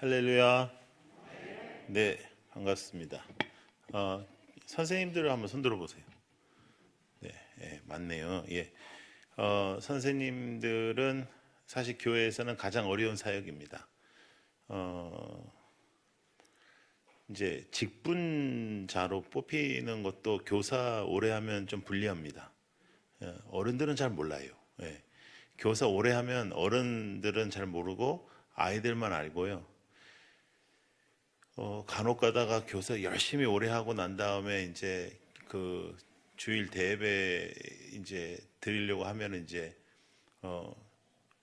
할렐루야. 네, 반갑습니다. 선생님들을 한번 손 들어보세요. 네, 맞네요. 예. 선생님들은 사실 교회에서는 가장 어려운 사역입니다. 어, 이제 직분자로 뽑히는 것도 교사 오래 하면 좀 불리합니다. 어른들은 잘 몰라요. 예. 교사 오래 하면 어른들은 잘 모르고 아이들만 알고요. 간혹 가다가 교사 열심히 오래 하고 난 다음에 이제 그 주일 대예배 이제 드리려고 하면 이제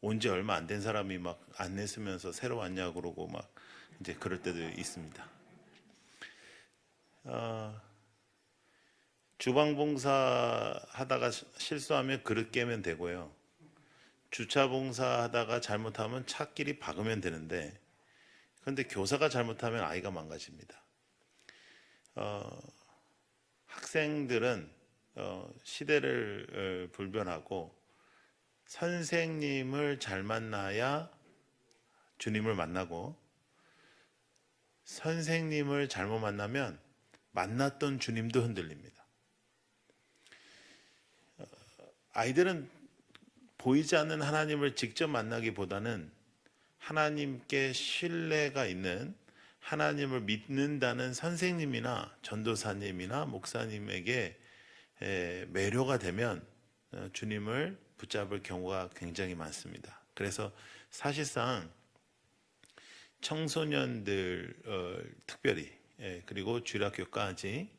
온 지 얼마 안 된 사람이 막 안내 쓰면서 새로 왔냐 그러고 막 이제 그럴 때도 있습니다. 주방 봉사 하다가 실수하면 그릇 깨면 되고요. 주차 봉사 하다가 잘못하면 차끼리 박으면 되는데, 그런데 교사가 잘못하면 아이가 망가집니다. 학생들은 시대를 불변하고 선생님을 잘 만나야 주님을 만나고, 선생님을 잘못 만나면 만났던 주님도 흔들립니다. 아이들은 보이지 않는 하나님을 직접 만나기보다는 하나님께 신뢰가 있는, 하나님을 믿는다는 선생님이나 전도사님이나 목사님에게 매료가 되면 주님을 붙잡을 경우가 굉장히 많습니다. 그래서 사실상 청소년들 특별히 그리고 주일학교까지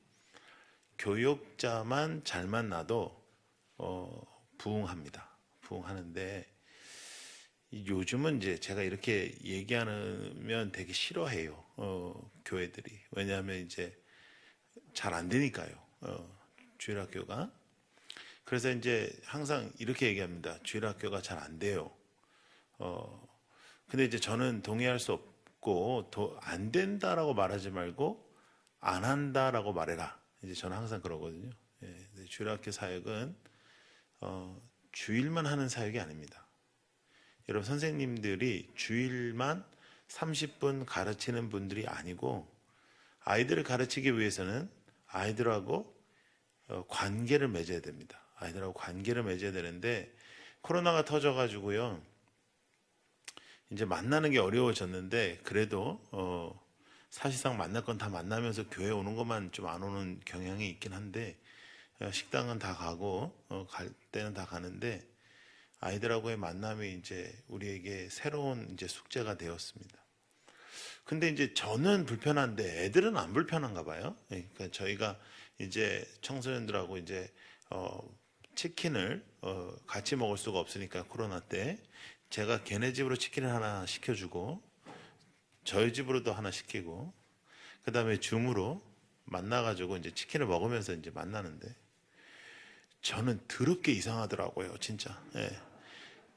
교육자만 잘 만나도 부흥합니다. 부흥하는데, 요즘은 이제 제가 이렇게 얘기하면 되게 싫어해요. 교회들이. 왜냐하면 이제 잘 안 되니까요. 주일학교가. 그래서 이제 항상 이렇게 얘기합니다. 주일학교가 잘 안 돼요. 근데 이제 저는 동의할 수 없고, 안 된다라고 말하지 말고 안 한다라고 말해라. 이제 저는 항상 그러거든요. 주일학교 사역은 주일만 하는 사역이 아닙니다. 여러분, 선생님들이 주일만 30분 가르치는 분들이 아니고, 아이들을 가르치기 위해서는 아이들하고 관계를 맺어야 됩니다. 아이들하고 관계를 맺어야 되는데, 코로나가 터져가지고요, 이제 만나는 게 어려워졌는데, 그래도 사실상 만날 건 다 만나면서 교회 오는 것만 좀 안 오는 경향이 있긴 한데, 식당은 다 가고 갈 때는 다 가는데, 아이들하고의 만남이 이제 우리에게 새로운 이제 숙제가 되었습니다. 근데 이제 저는 불편한데 애들은 안 불편한가 봐요. 그러니까 저희가 이제 청소년들하고 이제 치킨을 같이 먹을 수가 없으니까, 코로나 때 제가 걔네 집으로 치킨을 하나 시켜주고 저희 집으로도 하나 시키고, 그 다음에 줌으로 만나가지고 이제 치킨을 먹으면서 이제 만나는데, 저는 더럽게 이상하더라고요, 진짜.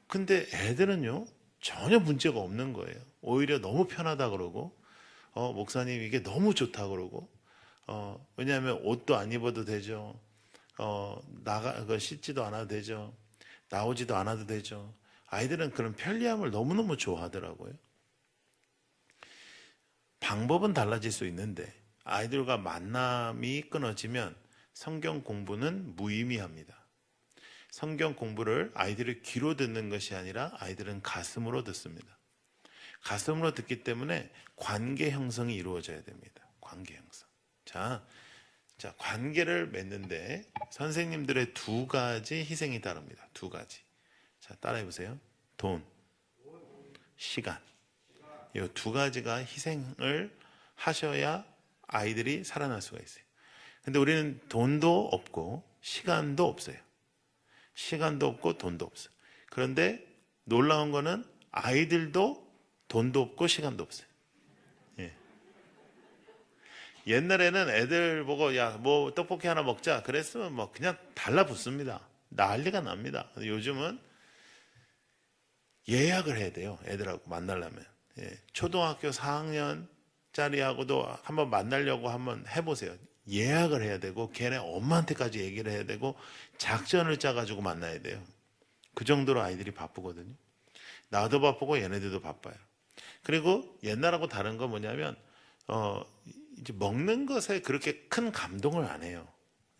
근데 애들은요, 전혀 문제가 없는 거예요. 오히려 너무 편하다 그러고, 목사님 이게 너무 좋다 그러고, 왜냐하면 옷도 안 입어도 되죠. 씻지도 않아도 되죠. 나오지도 않아도 되죠. 아이들은 그런 편리함을 너무너무 좋아하더라고요. 방법은 달라질 수 있는데, 아이들과 만남이 끊어지면 성경 공부는 무의미합니다. 성경 공부를 아이들이 귀로 듣는 것이 아니라 아이들은 가슴으로 듣습니다. 가슴으로 듣기 때문에 관계 형성이 이루어져야 됩니다. 관계 형성. 자, 관계를 맺는데 선생님들의 두 가지 희생이 따릅니다. 두 가지. 자, 따라해 보세요. 돈, 시간. 이 두 가지가 희생을 하셔야 아이들이 살아날 수가 있어요. 근데 우리는 돈도 없고 시간도 없어요. 시간도 없고 돈도 없어요. 그런데 놀라운 거는 아이들도 돈도 없고 시간도 없어요. 옛날에는 애들 보고 야, 뭐 떡볶이 하나 먹자 그랬으면 뭐 그냥 달라붙습니다. 난리가 납니다. 요즘은 예약을 해야 돼요. 애들하고 만나려면. 초등학교 4학년짜리하고도 한번 만나려고 한번 해보세요. 예약을 해야 되고 걔네 엄마한테까지 얘기를 해야 되고 작전을 짜가지고 만나야 돼요. 그 정도로 아이들이 바쁘거든요. 나도 바쁘고 얘네들도 바빠요. 그리고 옛날하고 다른 건 뭐냐면 이제 먹는 것에 그렇게 큰 감동을 안 해요.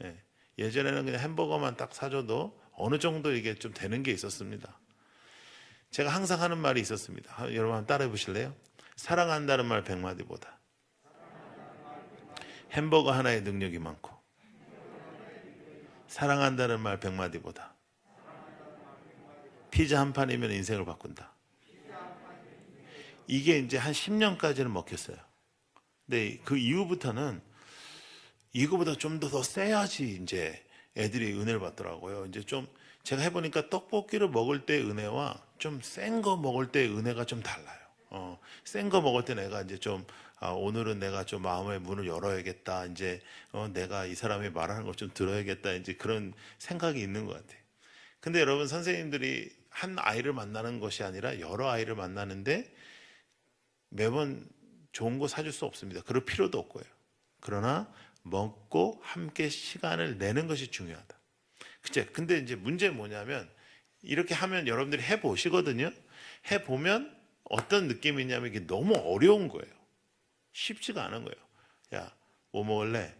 예. 예전에는 그냥 햄버거만 딱 사줘도 어느 정도 이게 좀 되는 게 있었습니다. 제가 항상 하는 말이 있었습니다. 여러분 한번 따라해 보실래요? 사랑한다는 말 100마디보다 햄버거 하나의 능력이 많고, 사랑한다는 말 100마디보다 피자 한 판이면 인생을 바꾼다. 이게 이제 한 10년까지는 먹혔어요. 근데 그 이후부터는 이거보다 좀 더 세야지 이제 애들이 은혜를 받더라고요. 이제 좀 제가 해보니까 떡볶이를 먹을 때 은혜와 좀 센 거 먹을 때 은혜가 좀 달라요. 센 거 먹을 때 내가 이제 좀 오늘은 내가 좀 마음의 문을 열어야겠다. 이제 내가 이 사람이 말하는 걸 좀 들어야겠다. 이제 그런 생각이 있는 것 같아요. 근데 여러분, 선생님들이 한 아이를 만나는 것이 아니라 여러 아이를 만나는데 매번 좋은 거 사줄 수 없습니다. 그럴 필요도 없고요. 그러나 먹고 함께 시간을 내는 것이 중요하다. 그치? 근데 이제 문제는 뭐냐면 이렇게 하면 여러분들이 해보시거든요. 해보면 어떤 느낌이 있냐면 이게 너무 어려운 거예요. 쉽지가 않은 거예요. 야, 뭐 먹을래?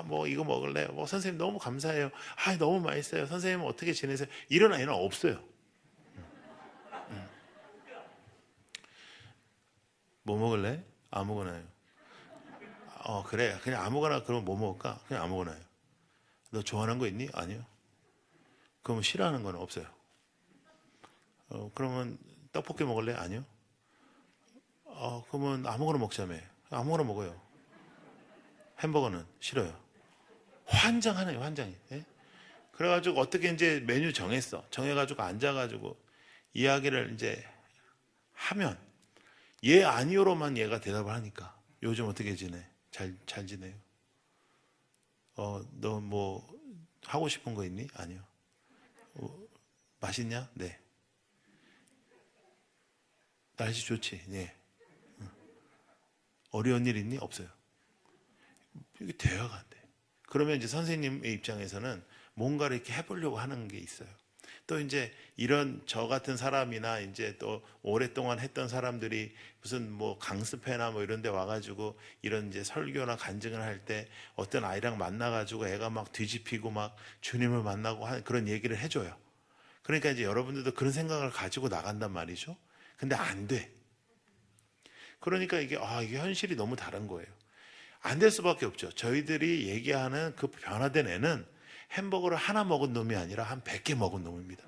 뭐 이거 먹을래? 뭐 선생님 너무 감사해요. 너무 맛있어요. 선생님 어떻게 지내세요? 이런 아이는 없어요. 뭐 먹을래? 아무거나요. 그래. 그냥 아무거나. 그럼 뭐 먹을까? 그냥 아무거나요. 너 좋아하는 거 있니? 아니요. 그러면 싫어하는 건 없어요. 그러면 떡볶이 먹을래? 아니요. 그러면 아무거나 먹자며. 아무거나 먹어요. 햄버거는 싫어요. 환장하네요, 환장이. 예? 그래가지고 어떻게 이제 메뉴 정해가지고 앉아가지고 이야기를 이제 하면 예, 아니요로만 얘가 대답을 하니까 요즘 어떻게 지내? 잘 지내요. 너 뭐 하고 싶은 거 있니? 아니요. 맛있냐? 네. 날씨 좋지? 네. 어려운 일 있니? 없어요. 이게 대화가 안 돼. 그러면 이제 선생님의 입장에서는 뭔가를 이렇게 해보려고 하는 게 있어요. 또 이제 이런 저 같은 사람이나 이제 또 오랫동안 했던 사람들이 무슨 뭐 강습회나 뭐 이런 데 와가지고 이런 이제 설교나 간증을 할 때 어떤 아이랑 만나가지고 애가 막 뒤집히고 막 주님을 만나고 하는 그런 얘기를 해줘요. 그러니까 이제 여러분들도 그런 생각을 가지고 나간단 말이죠. 근데 안 돼. 그러니까 이게 현실이 너무 다른 거예요. 안 될 수밖에 없죠. 저희들이 얘기하는 그 변화된 애는 햄버거를 하나 먹은 놈이 아니라 한 100개 먹은 놈입니다.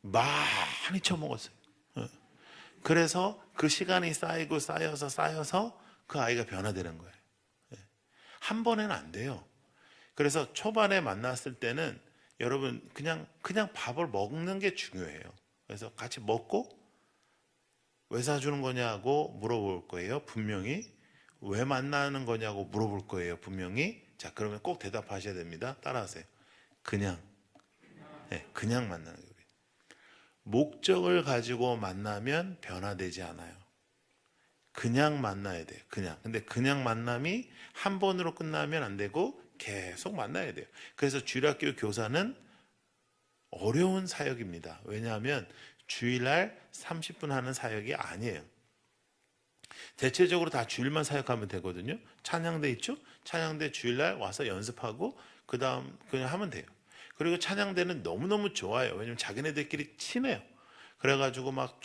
많이 처먹었어요. 그래서 그 시간이 쌓여서 그 아이가 변화되는 거예요. 한 번에는 안 돼요. 그래서 초반에 만났을 때는 여러분 그냥 밥을 먹는 게 중요해요. 그래서 같이 먹고 왜 사주는 거냐고 물어볼 거예요. 분명히. 왜 만나는 거냐고 물어볼 거예요. 분명히. 자, 그러면 꼭 대답하셔야 됩니다. 따라하세요. 그냥 만나는 거예요. 목적을 가지고 만나면 변화되지 않아요. 그냥 만나야 돼요. 근데 그냥 만남이 한 번으로 끝나면 안 되고 계속 만나야 돼요. 그래서 주일학교 교사는 어려운 사역입니다. 왜냐하면 주일날 30분 하는 사역이 아니에요. 대체적으로 다 주일만 사역하면 되거든요. 찬양대 있죠? 찬양대 주일날 와서 연습하고 그 다음 그냥 하면 돼요. 그리고 찬양대는 너무너무 좋아요. 왜냐면 자기네들끼리 친해요. 그래가지고 막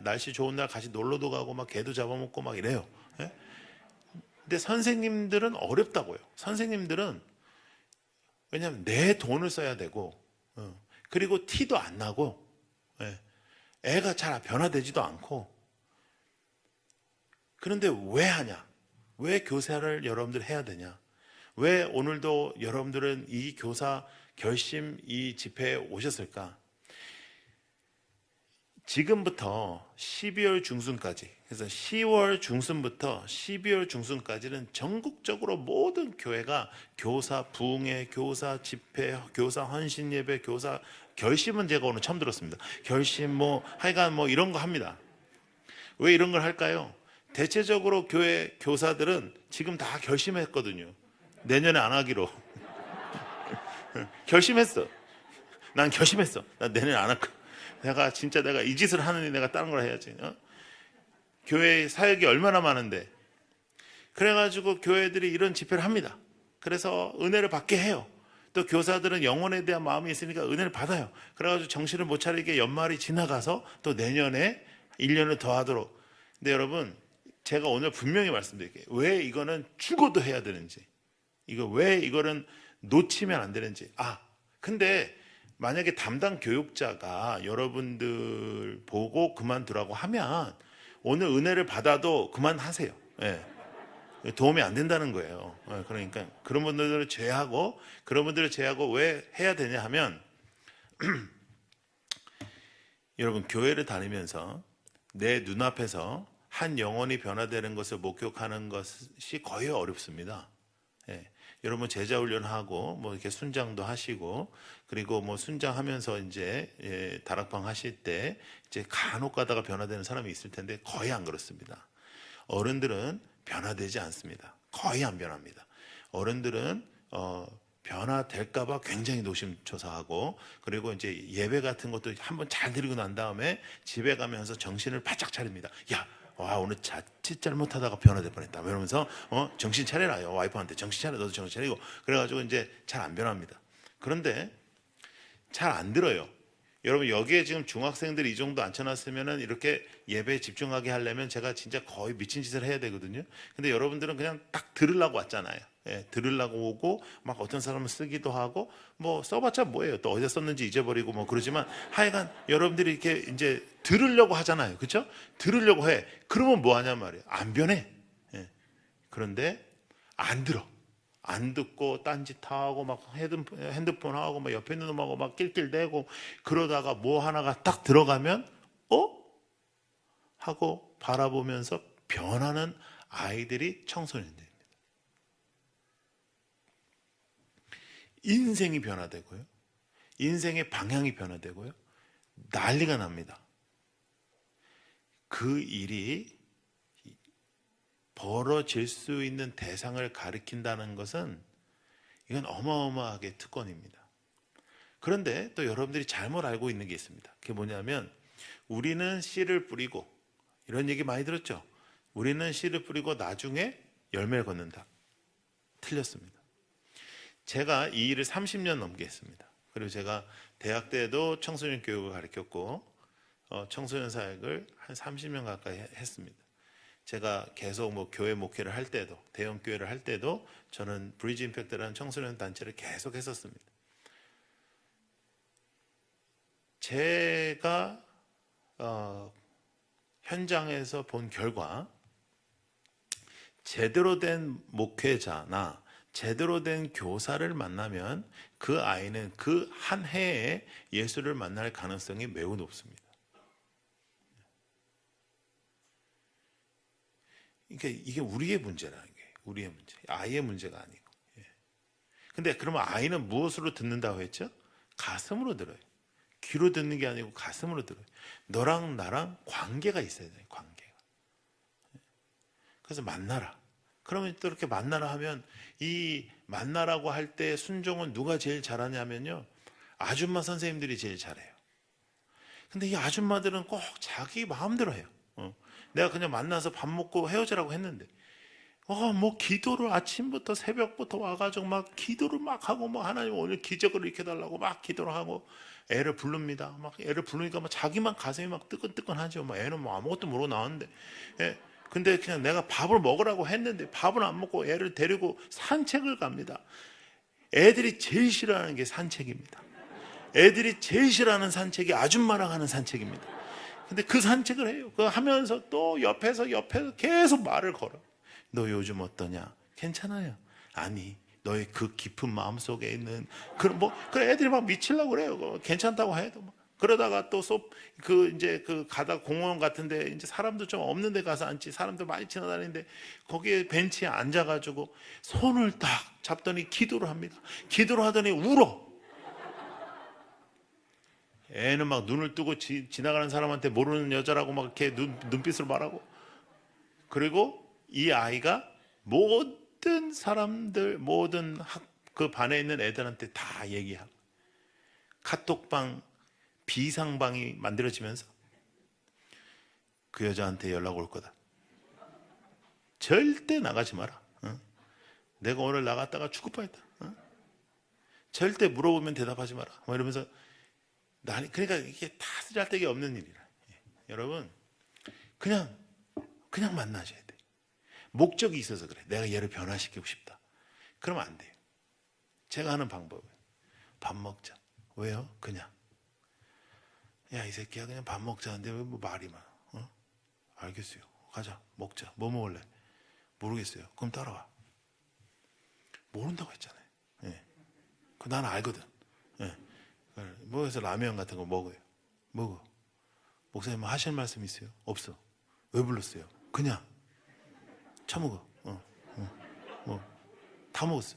날씨 좋은 날 같이 놀러도 가고 막 개도 잡아먹고 막 이래요. 예? 근데 선생님들은 어렵다고요. 선생님들은 왜냐하면 내 돈을 써야 되고 그리고 티도 안 나고 애가 잘 변화되지도 않고. 그런데 왜 하냐? 왜 교사를 여러분들 해야 되냐? 왜 오늘도 여러분들은 이 교사 결심 이 집회에 오셨을까? 지금부터 12월 중순까지, 그래서 10월 중순부터 12월 중순까지는 전국적으로 모든 교회가 교사 부흥회, 교사 집회, 교사 헌신 예배, 교사 결심은 제가 오늘 처음 들었습니다. 결심 하여간 이런 거 합니다. 왜 이런 걸 할까요? 대체적으로 교회 교사들은 지금 다 결심했거든요. 내년에 안 하기로. 결심했어. 난 결심했어. 난 내년에 안 할 거야. 내가 이 짓을 하느니 내가 다른 걸 해야지. 교회 사역이 얼마나 많은데. 그래가지고 교회들이 이런 집회를 합니다. 그래서 은혜를 받게 해요. 또 교사들은 영혼에 대한 마음이 있으니까 은혜를 받아요. 그래가지고 정신을 못 차리게 연말이 지나가서 또 내년에 1년을 더 하도록. 근데 여러분, 제가 오늘 분명히 말씀드릴게요. 왜 이거는 죽어도 해야 되는지, 왜 이거는 놓치면 안 되는지. 근데 만약에 담당 교육자가 여러분들 보고 그만두라고 하면 오늘 은혜를 받아도 그만하세요. 예. 도움이 안 된다는 거예요. 그러니까 그런 분들을 제외하고, 왜 해야 되냐 하면 여러분, 교회를 다니면서 내 눈앞에서 한 영혼이 변화되는 것을 목격하는 것이 거의 어렵습니다. 여러분, 제자 훈련하고 뭐 이렇게 순장도 하시고, 그리고 뭐 순장하면서 이제 다락방 하실 때 이제 간혹 가다가 변화되는 사람이 있을 텐데 거의 안 그렇습니다. 어른들은 변화되지 않습니다. 거의 안 변합니다. 어른들은 변화될까봐 굉장히 노심초사하고, 그리고 이제 예배 같은 것도 한번 잘 드리고 난 다음에 집에 가면서 정신을 바짝 차립니다. 오늘 자칫 잘못하다가 변화될 뻔했다. 이러면서 정신 차려라요. 와이프한테 정신 차려, 너도 정신 차리고. 그래가지고 이제 잘 안 변합니다. 그런데 잘 안 들어요. 여러분, 여기에 지금 중학생들이 이 정도 앉혀놨으면은 이렇게 예배에 집중하게 하려면 제가 진짜 거의 미친 짓을 해야 되거든요. 근데 여러분들은 그냥 딱 들으려고 왔잖아요. 들으려고 오고, 막 어떤 사람은 쓰기도 하고, 뭐 써봤자 뭐예요. 또 어디서 썼는지 잊어버리고 뭐 그러지만, 하여간 여러분들이 이렇게 이제 들으려고 하잖아요. 그렇죠? 들으려고 해. 그러면 뭐 하냐 말이에요. 안 변해. 그런데 안 들어. 안 듣고 딴짓하고 막 핸드폰 하고 막 옆에 있는 놈하고 막 낄낄대고, 그러다가 뭐 하나가 딱 들어가면 하고 바라보면서 변하는 아이들이 청소년들입니다. 인생이 변화되고요, 인생의 방향이 변화되고요, 난리가 납니다. 그 일이 벌어질 수 있는 대상을 가리킨다는 것은 이건 어마어마하게 특권입니다. 그런데 또 여러분들이 잘못 알고 있는 게 있습니다. 그게 뭐냐면, 우리는 씨를 뿌리고, 이런 얘기 많이 들었죠? 우리는 씨를 뿌리고 나중에 열매를 걷는다. 틀렸습니다. 제가 이 일을 30년 넘게 했습니다. 그리고 제가 대학 때도 청소년 교육을 가르쳤고, 청소년 사역을 한 30년 가까이 했습니다. 제가 계속 뭐 교회 목회를 할 때도, 대형 교회를 할 때도 저는 브리지 임팩트라는 청소년 단체를 계속 했었습니다. 제가 현장에서 본 결과, 제대로 된 목회자나 제대로 된 교사를 만나면 그 아이는 그 한 해에 예수를 만날 가능성이 매우 높습니다. 그러니까 이게 우리의 문제라는 게, 우리의 문제, 아이의 문제가 아니고. 근데 그러면 아이는 무엇으로 듣는다고 했죠? 가슴으로 들어요. 귀로 듣는 게 아니고 가슴으로 들어요. 너랑 나랑 관계가 있어야 돼요. 관계가. 그래서 만나라. 그러면 또 이렇게 만나라 하면, 이 만나라고 할 때 순종은 누가 제일 잘하냐면요, 아줌마 선생님들이 제일 잘해요. 근데 이 아줌마들은 꼭 자기 마음대로 해요. 내가 그냥 만나서 밥 먹고 헤어지라고 했는데, 뭐 기도를 아침부터 새벽부터 와가지고 막 기도를 막 하고, 뭐 하나님 오늘 기적을 일으켜달라고 막 기도를 하고 애를 부릅니다. 막 애를 부르니까 막 자기만 가슴이 막 뜨끈뜨끈하죠. 뭐 애는 뭐 아무것도 모르고 나왔는데, 근데 그냥 내가 밥을 먹으라고 했는데 밥을 안 먹고 애를 데리고 산책을 갑니다. 애들이 제일 싫어하는 게 산책입니다. 애들이 제일 싫어하는 산책이 아줌마랑 하는 산책입니다. 근데 그 산책을 해요. 그거 하면서 또 옆에서 계속 말을 걸어. 너 요즘 어떠냐? 괜찮아요. 아니, 너의 그 깊은 마음 속에 있는 그 애들이 막 미치려고 그래요. 괜찮다고 해도 막. 그러다가 또 이제 가다 공원 같은데 이제 사람도 좀 없는 데 가서 앉지, 사람들 많이 지나다니는데 거기에 벤치에 앉아가지고 손을 딱 잡더니 기도를 합니다. 기도를 하더니 울어. 애는 막 눈을 뜨고 지나가는 사람한테 모르는 여자라고 막 이렇게 눈빛으로 말하고, 그리고 이 아이가 모든 사람들, 모든 그 반에 있는 애들한테 다 얘기하고, 카톡방 비상방이 만들어지면서 그 여자한테 연락 올 거다. 절대 나가지 마라. 내가 오늘 나갔다가 죽을 뻔했다. 절대 물어보면 대답하지 마라. 뭐 이러면서 그러니까 이게 다 쓰잘데기 없는 일이라. 여러분 그냥 만나셔야 돼. 목적이 있어서 그래. 내가 얘를 변화시키고 싶다. 그러면 안 돼요. 제가 하는 방법은 밥 먹자. 왜요? 그냥 야, 이 새끼야 그냥 밥 먹자는데 왜 뭐 말이 많아? 알겠어요. 가자. 먹자. 뭐 먹을래? 모르겠어요. 그럼 따라와. 모른다고 했잖아요. 예. 난 알거든. 예. 뭐 해서 라면 같은 거 먹어요. 먹어. 목사님 하실 말씀 있어요? 없어. 왜 불렀어요? 그냥 처먹어. 뭐 다 먹었어.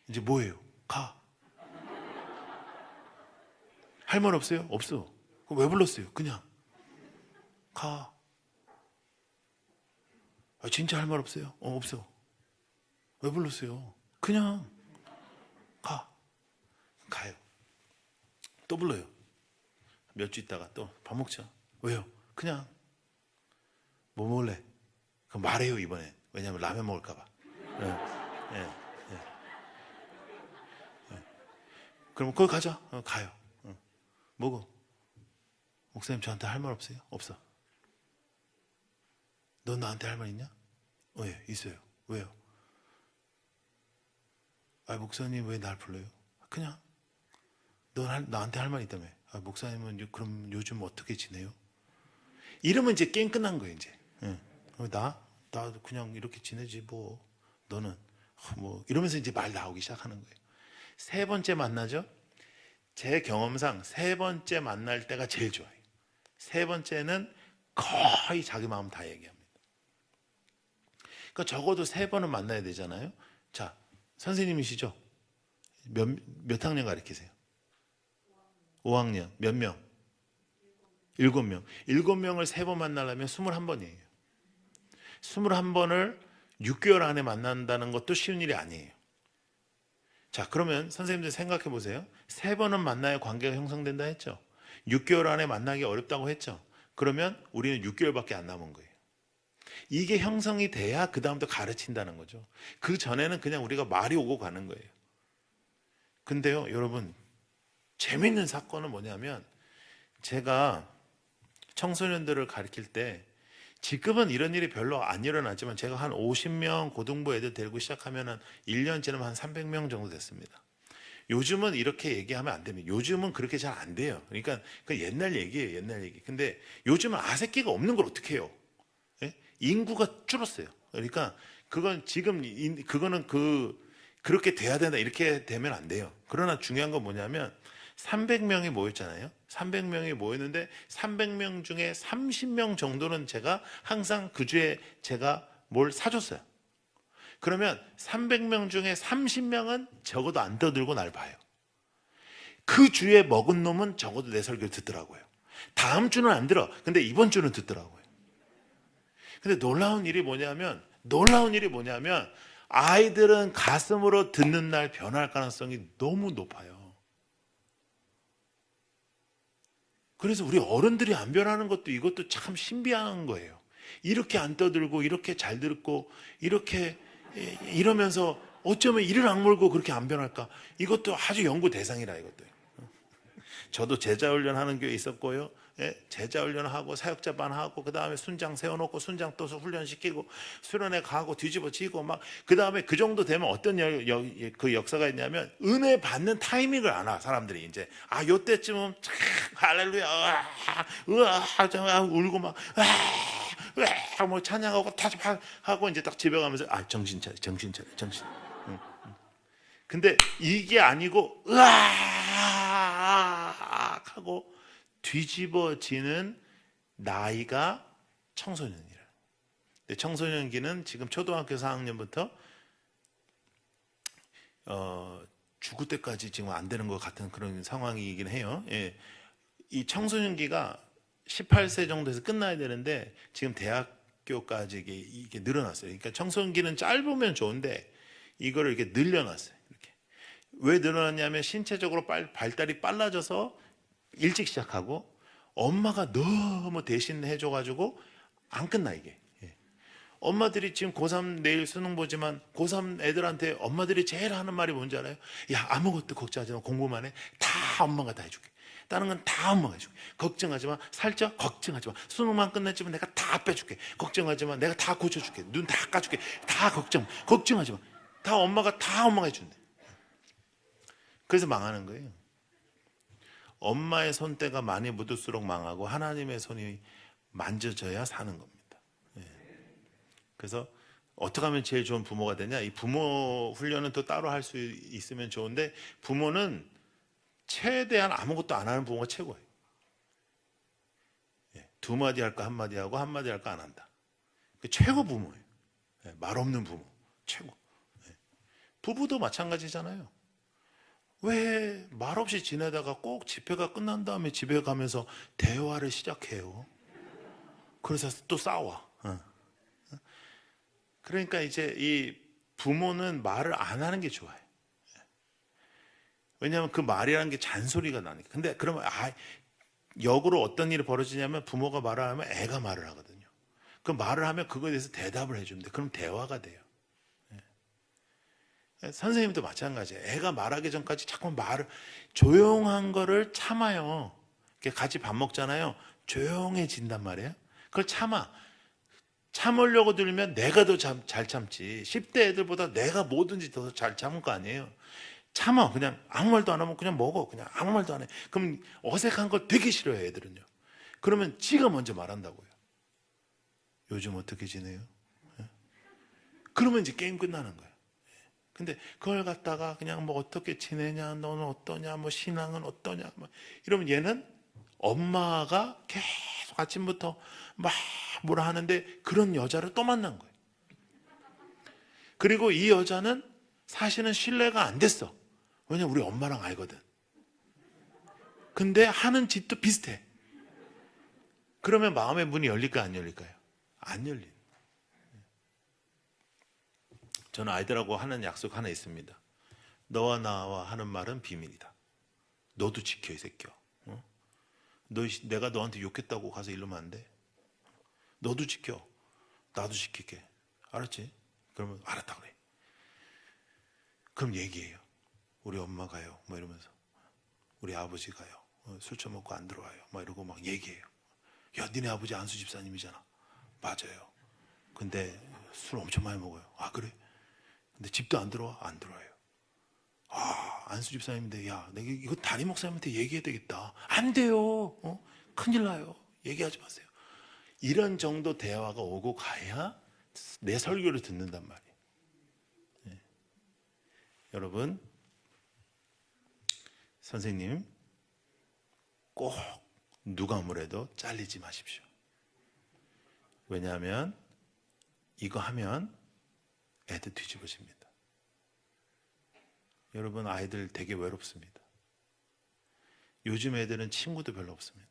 이제 뭐예요? 가. 할 말 없어요? 없어. 그럼 왜 불렀어요? 그냥 가. 진짜 할 말 없어요? 없어. 왜 불렀어요? 그냥 가. 가요. 또 불러요. 몇 주 있다가 또 밥 먹자. 왜요? 그냥 뭐 먹을래? 그럼 말해요 이번에. 왜냐면 라면 먹을까 봐. 예. 그럼 거기 가자. 가요. 먹어. 목사님 저한테 할 말 없어요? 없어. 넌 나한테 할 말 있냐? 예, 있어요. 왜요? 목사님 왜 날 불러요? 그냥 넌 나한테 할 말 있다며. 목사님은 그럼 요즘 어떻게 지내요? 이러면 이제 게임 끝난 거예요 이제. 나도 그냥 이렇게 지내지 뭐. 너는 뭐 이러면서 이제 말 나오기 시작하는 거예요. 세 번째 만나죠. 제 경험상 세 번째 만날 때가 제일 좋아요. 세 번째는 거의 자기 마음 다 얘기합니다. 그러니까 적어도 세 번은 만나야 되잖아요. 자, 선생님이시죠? 몇 학년 가르치세요? 5학년. 몇 명? 7명. 7명을 세 번 만나려면 21번이에요. 21번을 6개월 안에 만난다는 것도 쉬운 일이 아니에요. 자, 그러면 선생님들 생각해 보세요. 세 번은 만나야 관계가 형성된다 했죠. 6개월 안에 만나기 어렵다고 했죠. 그러면 우리는 6개월밖에 안 남은 거예요. 이게 형성이 돼야 그 다음부터 가르친다는 거죠. 그 전에는 그냥 우리가 말이 오고 가는 거예요. 근데요, 여러분, 재밌는 사건은 뭐냐면 제가 청소년들을 가르칠 때 지금은 이런 일이 별로 안 일어나지만 제가 한 50명 고등부 애들 데리고 시작하면 1년 지나면 한 300명 정도 됐습니다. 요즘은 이렇게 얘기하면 안 됩니다. 요즘은 그렇게 잘 안 돼요. 그러니까 그 옛날 얘기예요, 옛날 얘기. 근데 요즘은 아새끼가 없는 걸 어떻게 해요? 예? 인구가 줄었어요. 그러니까 그건 지금 그거는 그렇게 돼야 된다 이렇게 되면 안 돼요. 그러나 중요한 건 뭐냐면 300명이 모였잖아요. 300명이 모였는데 300명 중에 30명 정도는 제가 항상 그 주에 제가 뭘 사줬어요. 그러면 300명 중에 30명은 적어도 안 떠들고 날 봐요. 그 주에 먹은 놈은 적어도 내 설교를 듣더라고요. 다음 주는 안 들어. 근데 이번 주는 듣더라고요. 근데 놀라운 일이 뭐냐면 아이들은 가슴으로 듣는 날 변할 가능성이 너무 높아요. 그래서 우리 어른들이 안 변하는 것도 이것도 참 신비한 거예요. 이렇게 안 떠들고 이렇게 잘 듣고 이렇게 이러면서 어쩌면 이를 악물고 그렇게 안 변할까? 이것도 아주 연구 대상이라 이것도. 저도 제자훈련 하는 교회 있었고요. 제자훈련하고 사역자반 하고 그 다음에 순장 세워놓고 순장 또 훈련시키고 수련회 가고 뒤집어지고 막 그 다음에 그 정도 되면 어떤 그 역사가 있냐면 은혜 받는 타이밍을 아나 사람들이 이제 요때쯤은 할렐루야 으아 울고 막 뭐 찬양하고 하고 이제 딱 집에 가면서 정신 차려. 근데 이게 아니고 으악 하고 뒤집어지는 나이가 청소년이라. 근데 청소년기는 지금 초등학교 4학년부터 죽을 때까지 지금 안 되는 것 같은 그런 상황이긴 해요. 예. 이 청소년기가 18세 정도에서 끝나야 되는데 지금 대학교까지 이게 늘어났어요. 그러니까 청소년기는 짧으면 좋은데 이거를 이렇게 늘려놨어요. 이렇게. 왜 늘어났냐면 신체적으로 발달이 빨라져서 일찍 시작하고 엄마가 너무 대신 해줘가지고 안 끝나 이게. 엄마들이 지금 고3 내일 수능 보지만 고3 애들한테 엄마들이 제일 하는 말이 뭔지 알아요? 야, 아무것도 걱정하지 마. 공부만 해. 다 엄마가 다 해줄게. 다른 건 다 엄마가 해줄게. 걱정하지 마. 살쪄? 걱정하지 마. 수능만 끝냈지만 내가 다 빼줄게. 걱정하지 마. 내가 다 고쳐줄게. 눈 다 까줄게. 다 걱정하지 마. 다 엄마가 해준대. 그래서 망하는 거예요. 엄마의 손때가 많이 묻을수록 망하고 하나님의 손이 만져져야 사는 겁니다. 그래서 어떻게 하면 제일 좋은 부모가 되냐? 이 부모 훈련은 또 따로 할 수 있으면 좋은데, 부모는 최대한 아무것도 안 하는 부모가 최고예요. 두 마디 할까 한 마디 하고 한 마디 할까 안 한다. 최고 부모예요. 말 없는 부모 최고. 부부도 마찬가지잖아요. 왜 말 없이 지내다가 꼭 집회가 끝난 다음에 집에 가면서 대화를 시작해요? 그래서 또 싸워. 그러니까 이제 이 부모는 말을 안 하는 게 좋아요. 왜냐하면 그 말이라는 게 잔소리가 나니까. 근데 그러면 역으로 어떤 일이 벌어지냐면 부모가 말을 하면 애가 말을 하거든요. 그 말을 하면 그거에 대해서 대답을 해주면 돼. 그럼 대화가 돼요. 선생님도 마찬가지예요. 애가 말하기 전까지 자꾸 조용한 거를 참아요. 같이 밥 먹잖아요. 조용해진단 말이에요. 그걸 참으려고 들면 내가 더 잘 참지. 10대 애들보다 내가 뭐든지 더 잘 참을 거 아니에요. 참아. 그냥 아무 말도 안 하면 그냥 먹어. 그냥 아무 말도 안 해. 그럼 어색한 거 되게 싫어해요, 애들은요. 그러면 지가 먼저 말한다고요. 요즘 어떻게 지내요? 그러면 이제 게임 끝나는 거예요. 근데 그걸 갖다가 그냥 뭐 어떻게 지내냐, 너는 어떠냐, 뭐 신앙은 어떠냐, 뭐 이러면 얘는 엄마가 계속 아침부터 막 뭐라 하는데 그런 여자를 또 만난 거예요. 그리고 이 여자는 사실은 신뢰가 안 됐어. 왜냐면 우리 엄마랑 알거든. 근데 하는 짓도 비슷해. 그러면 마음의 문이 열릴까요, 안 열릴까요? 안 열린. 저는 아이들하고 하는 약속 하나 있습니다. 너와 나와 하는 말은 비밀이다. 너도 지켜, 이 새끼야. 내가 너한테 욕했다고 가서 이러면 안 돼. 너도 지켜. 나도 지킬게. 알았지? 그러면 알았다 그래. 그럼 얘기해요. 우리 엄마 가요. 뭐 이러면서. 우리 아버지 가요. 술 처먹고 안 들어와요. 막 이러고 막 얘기해요. 야, 니네 아버지 안수 집사님이잖아. 맞아요. 근데 술 엄청 많이 먹어요. 아, 그래? 근데 집도 안 들어와? 안 들어와요. 아, 안수 집사님인데, 야, 내가 이거 담임 목사님한테 얘기해야 되겠다. 안 돼요. 큰일 나요. 얘기하지 마세요. 이런 정도 대화가 오고 가야 내 설교를 듣는단 말이에요. 네. 여러분, 선생님, 꼭 누가 뭐래도 잘리지 마십시오. 왜냐하면 이거 하면 애들 뒤집어집니다. 여러분, 아이들 되게 외롭습니다. 요즘 애들은 친구도 별로 없습니다.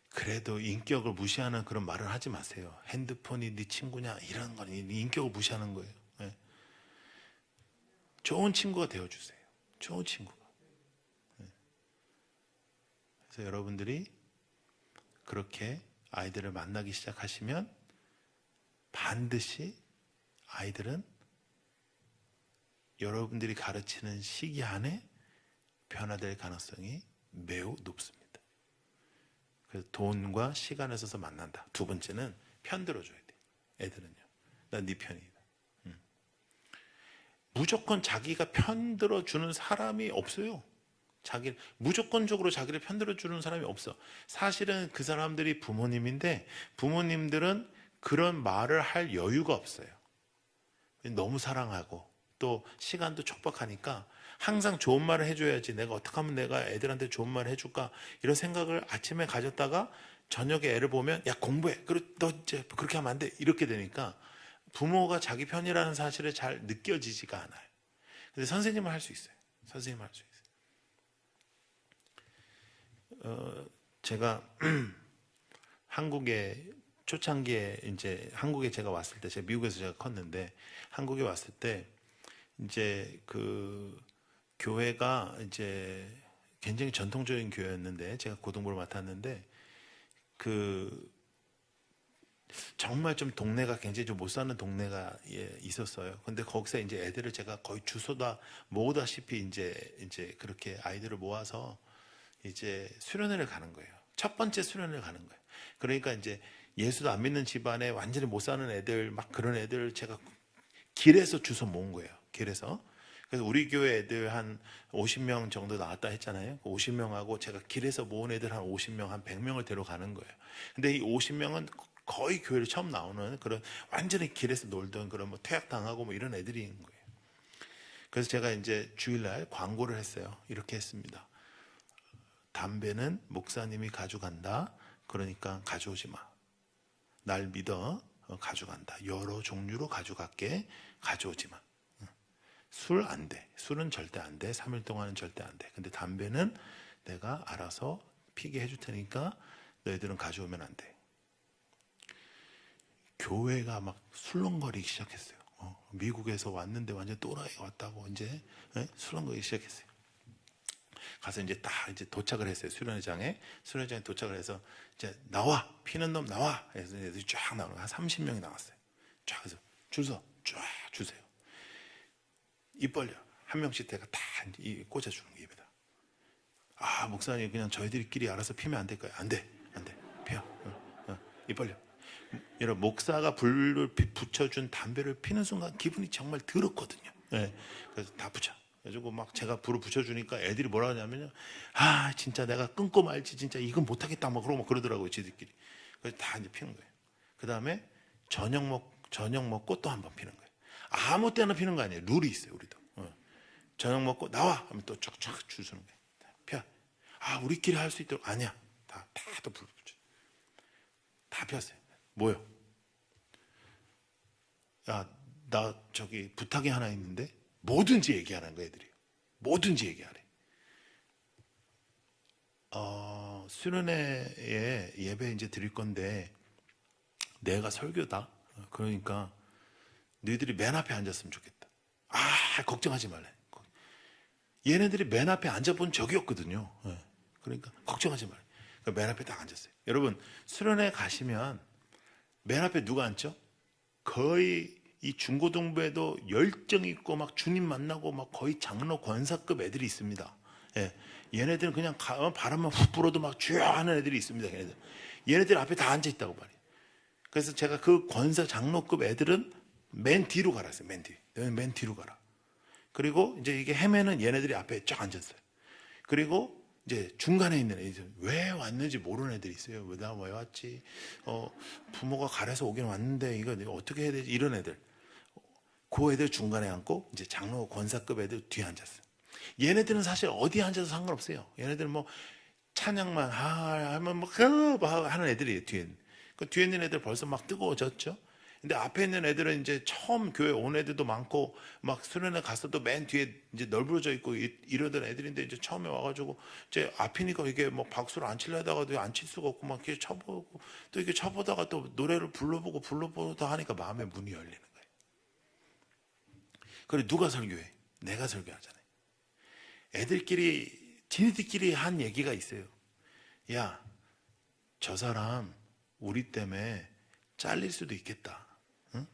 그래도 인격을 무시하는 그런 말을 하지 마세요. 핸드폰이 네 친구냐 이런 건 인격을 무시하는 거예요. 네. 좋은 친구가 되어주세요. 좋은 친구가. 네. 그래서 여러분들이 그렇게 아이들을 만나기 시작하시면 반드시 아이들은 여러분들이 가르치는 시기 안에 변화될 가능성이 매우 높습니다. 그래서 돈과 시간을 써서 만난다. 두 번째는 편들어줘야 돼. 애들은요. 난 네 편이다. 무조건 자기가 편들어주는 사람이 없어요. 무조건적으로 자기를 편들어주는 사람이 없어. 사실은 그 사람들이 부모님인데 부모님들은 그런 말을 할 여유가 없어요. 너무 사랑하고 또 시간도 촉박하니까 항상 좋은 말을 해줘야지, 내가 어떻게 하면 내가 애들한테 좋은 말을 해줄까, 이런 생각을 아침에 가졌다가 저녁에 애를 보면 야 공부해, 너 이제 그렇게 하면 안 돼, 이렇게 되니까 부모가 자기 편이라는 사실을 잘 느껴지지가 않아요. 근데 선생님은 할 수 있어요. 선생님은 할 수 있어요. 제가 한국에 초창기에 이제 한국에 제가 왔을 때, 제가 미국에서 제가 컸는데 한국에 왔을 때 이제 그 교회가 이제 굉장히 전통적인 교회였는데, 제가 고등부를 맡았는데, 그 정말 좀 동네가 굉장히 좀 못 사는 동네가 있었어요. 근데 거기서 이제 애들을 제가 거의 주소다 모으다시피 이제 그렇게 아이들을 모아서 이제 수련회를 가는 거예요. 첫 번째 수련회를 가는 거예요. 그러니까 이제 예수도 안 믿는 집안에 완전히 못 사는 애들, 막 그런 애들 제가 길에서 주워 모은 거예요. 길에서. 그래서 우리 교회 애들 한 50명 정도 나왔다 했잖아요. 50명하고 제가 길에서 모은 애들 한 50명, 한 100명을 데려가는 거예요. 근데 이 50명은 거의 교회를 처음 나오는 그런 완전히 길에서 놀던 그런 뭐 퇴학당하고 뭐 이런 애들인 거예요. 그래서 제가 이제 주일날 광고를 했어요. 이렇게 했습니다. 담배는 목사님이 가져간다. 그러니까 가져오지 마. 날 믿어. 가져간다. 여러 종류로 가져갈게. 가져오지 마. 술 안 돼. 술은 절대 안 돼. 3일 동안은 절대 안 돼. 근데 담배는 내가 알아서 피게 해줄 테니까 너희들은 가져오면 안 돼. 교회가 막 술렁거리기 시작했어요. 미국에서 왔는데 완전 또라이가 왔다고 이제 술렁거리기 시작했어요. 가서 이제 딱 이제 도착을 했어요. 수련회장에 도착을 해서 이제 나와, 피는 놈 나와. 그래서 애들이 쫙 나오는 한 30명이 나왔어요. 쫙 해서 줄 서 쫙 주세요. 입 벌려. 한 명씩 내가 다 꽂아주는 게 입에다. 아, 목사님 그냥 저희들끼리 알아서 피면 안 될까요? 안 돼. 피워. 입 벌려. 여러분, 목사가 불을 붙여준 담배를 피는 순간 기분이 정말 더럽거든요. 네. 그래서 다 붙여. 그래가지고 막 제가 불을 붙여주니까 애들이 뭐라 하냐면요. 아, 진짜 내가 끊고 말지. 진짜 이건 못하겠다. 막 그러고 막 그러더라고요. 지들끼리. 그래서 다 이제 피는 거예요. 그 다음에 저녁 먹고 또 한 번 피는 거예요. 아무 때나 피는 거 아니에요. 룰이 있어요. 우리도. 저녁 먹고 나와 하면 또 쫙쫙 줄 서는 거예요. 펴. 아, 우리끼리 할 수 있도록. 아니야. 다 또 불 붙여. 다 폈어요. 뭐요? 야, 나 저기 부탁이 하나 있는데 뭐든지 얘기하는 거 애들이. 뭐든지 얘기하래. 수련회에 예배 이제 드릴 건데 내가 설교다. 그러니까 너희들이 맨 앞에 앉았으면 좋겠다. 아, 걱정하지 말래. 얘네들이 맨 앞에 앉아본 적이 없거든요. 그러니까 걱정하지 말래. 그러니까 맨 앞에 딱 앉았어요. 여러분, 수련회 가시면 맨 앞에 누가 앉죠? 거의 이 중고등부에도 열정 있고 막 주님 만나고 막 거의 장로 권사급 애들이 있습니다. 얘네들은 그냥 바람만 훅 불어도 막 쥐어 하는 애들이 있습니다. 얘네들 앞에 다 앉아 있다고 말이에요. 그래서 제가 그 권사 장로급 애들은 맨 뒤로 가라 했어요. 맨 뒤. 너는 맨 뒤로 가라. 그리고 이제 이게 헤매는 얘네들이 앞에 쫙 앉았어요. 그리고 이제 중간에 있는 애들, 왜 왔는지 모르는 애들이 있어요. 나 왜 왔지? 부모가 가래서 오긴 왔는데 이거 내가 어떻게 해야 되지? 이런 애들. 그 애들 중간에 앉고 이제 장로 권사급 애들 뒤에 앉았어요. 얘네들은 사실 어디 앉아도 상관없어요. 얘네들은 뭐 찬양만 하면 뭐 하는 애들이에요. 뒤에 있는 애들 벌써 막 뜨거워졌죠. 근데 앞에 있는 애들은 이제 처음 교회 온 애들도 많고 막 수련회 갔어도 맨 뒤에 이제 널브러져 있고 이러던 애들인데 이제 처음에 와가지고 이제 앞이니까 이게 뭐 박수를 안 치려다가도 안 칠 수가 없고 막 이렇게 쳐보고 또 이렇게 쳐보다가 또 노래를 불러보다 하니까 마음의 문이 열리는 거예요. 그래, 누가 설교해? 내가 설교하잖아요. 애들끼리 지네들끼리 한 얘기가 있어요. 야, 저 사람 우리 때문에 잘릴 수도 있겠다. 응?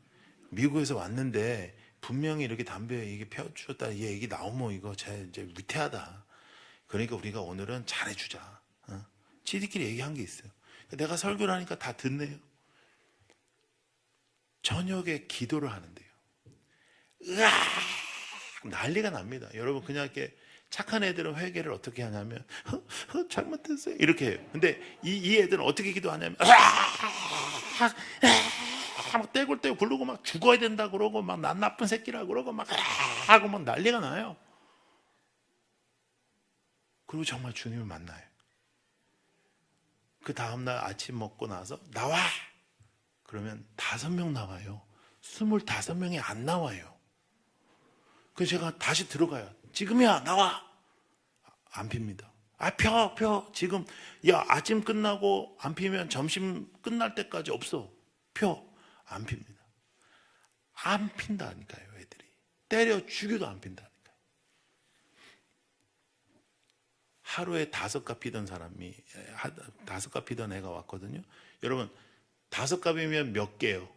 미국에서 왔는데 분명히 이렇게 담배 이게 펴주었다 이 얘기 나오면 이거 이제 위태하다. 그러니까 우리가 오늘은 잘해주자. 응? 지들끼리 얘기한 게 있어요. 내가 설교를 하니까 다 듣네요. 저녁에 기도를 하는데요. 으악! 난리가 납니다. 여러분, 그냥 이렇게 착한 애들은 회개를 어떻게 하냐면 잘못했어요 이렇게 해요. 근데 이 애들은 어떻게 기도하냐면 막 떼굴떼굴 굴르고 막 죽어야 된다 그러고 막 난 나쁜 새끼라 그러고 막 하고 막 난리가 나요. 그리고 정말 주님을 만나요. 그 다음날 아침 먹고 나서 나와 그러면 5명 나와요. 25명이 안 나와요. 그래서 제가 다시 들어가요. 지금이야 나와. 안 핍니다. 펴 지금. 야, 아침 끝나고 안 피면 점심 끝날 때까지 없어. 안 핍니다. 안 핀다니까요. 애들이 때려 죽여도 안 핀다니까요. 하루에 5갑 피던 사람이 5갑 피던 애가 왔거든요. 여러분 5갑이면 몇 개요?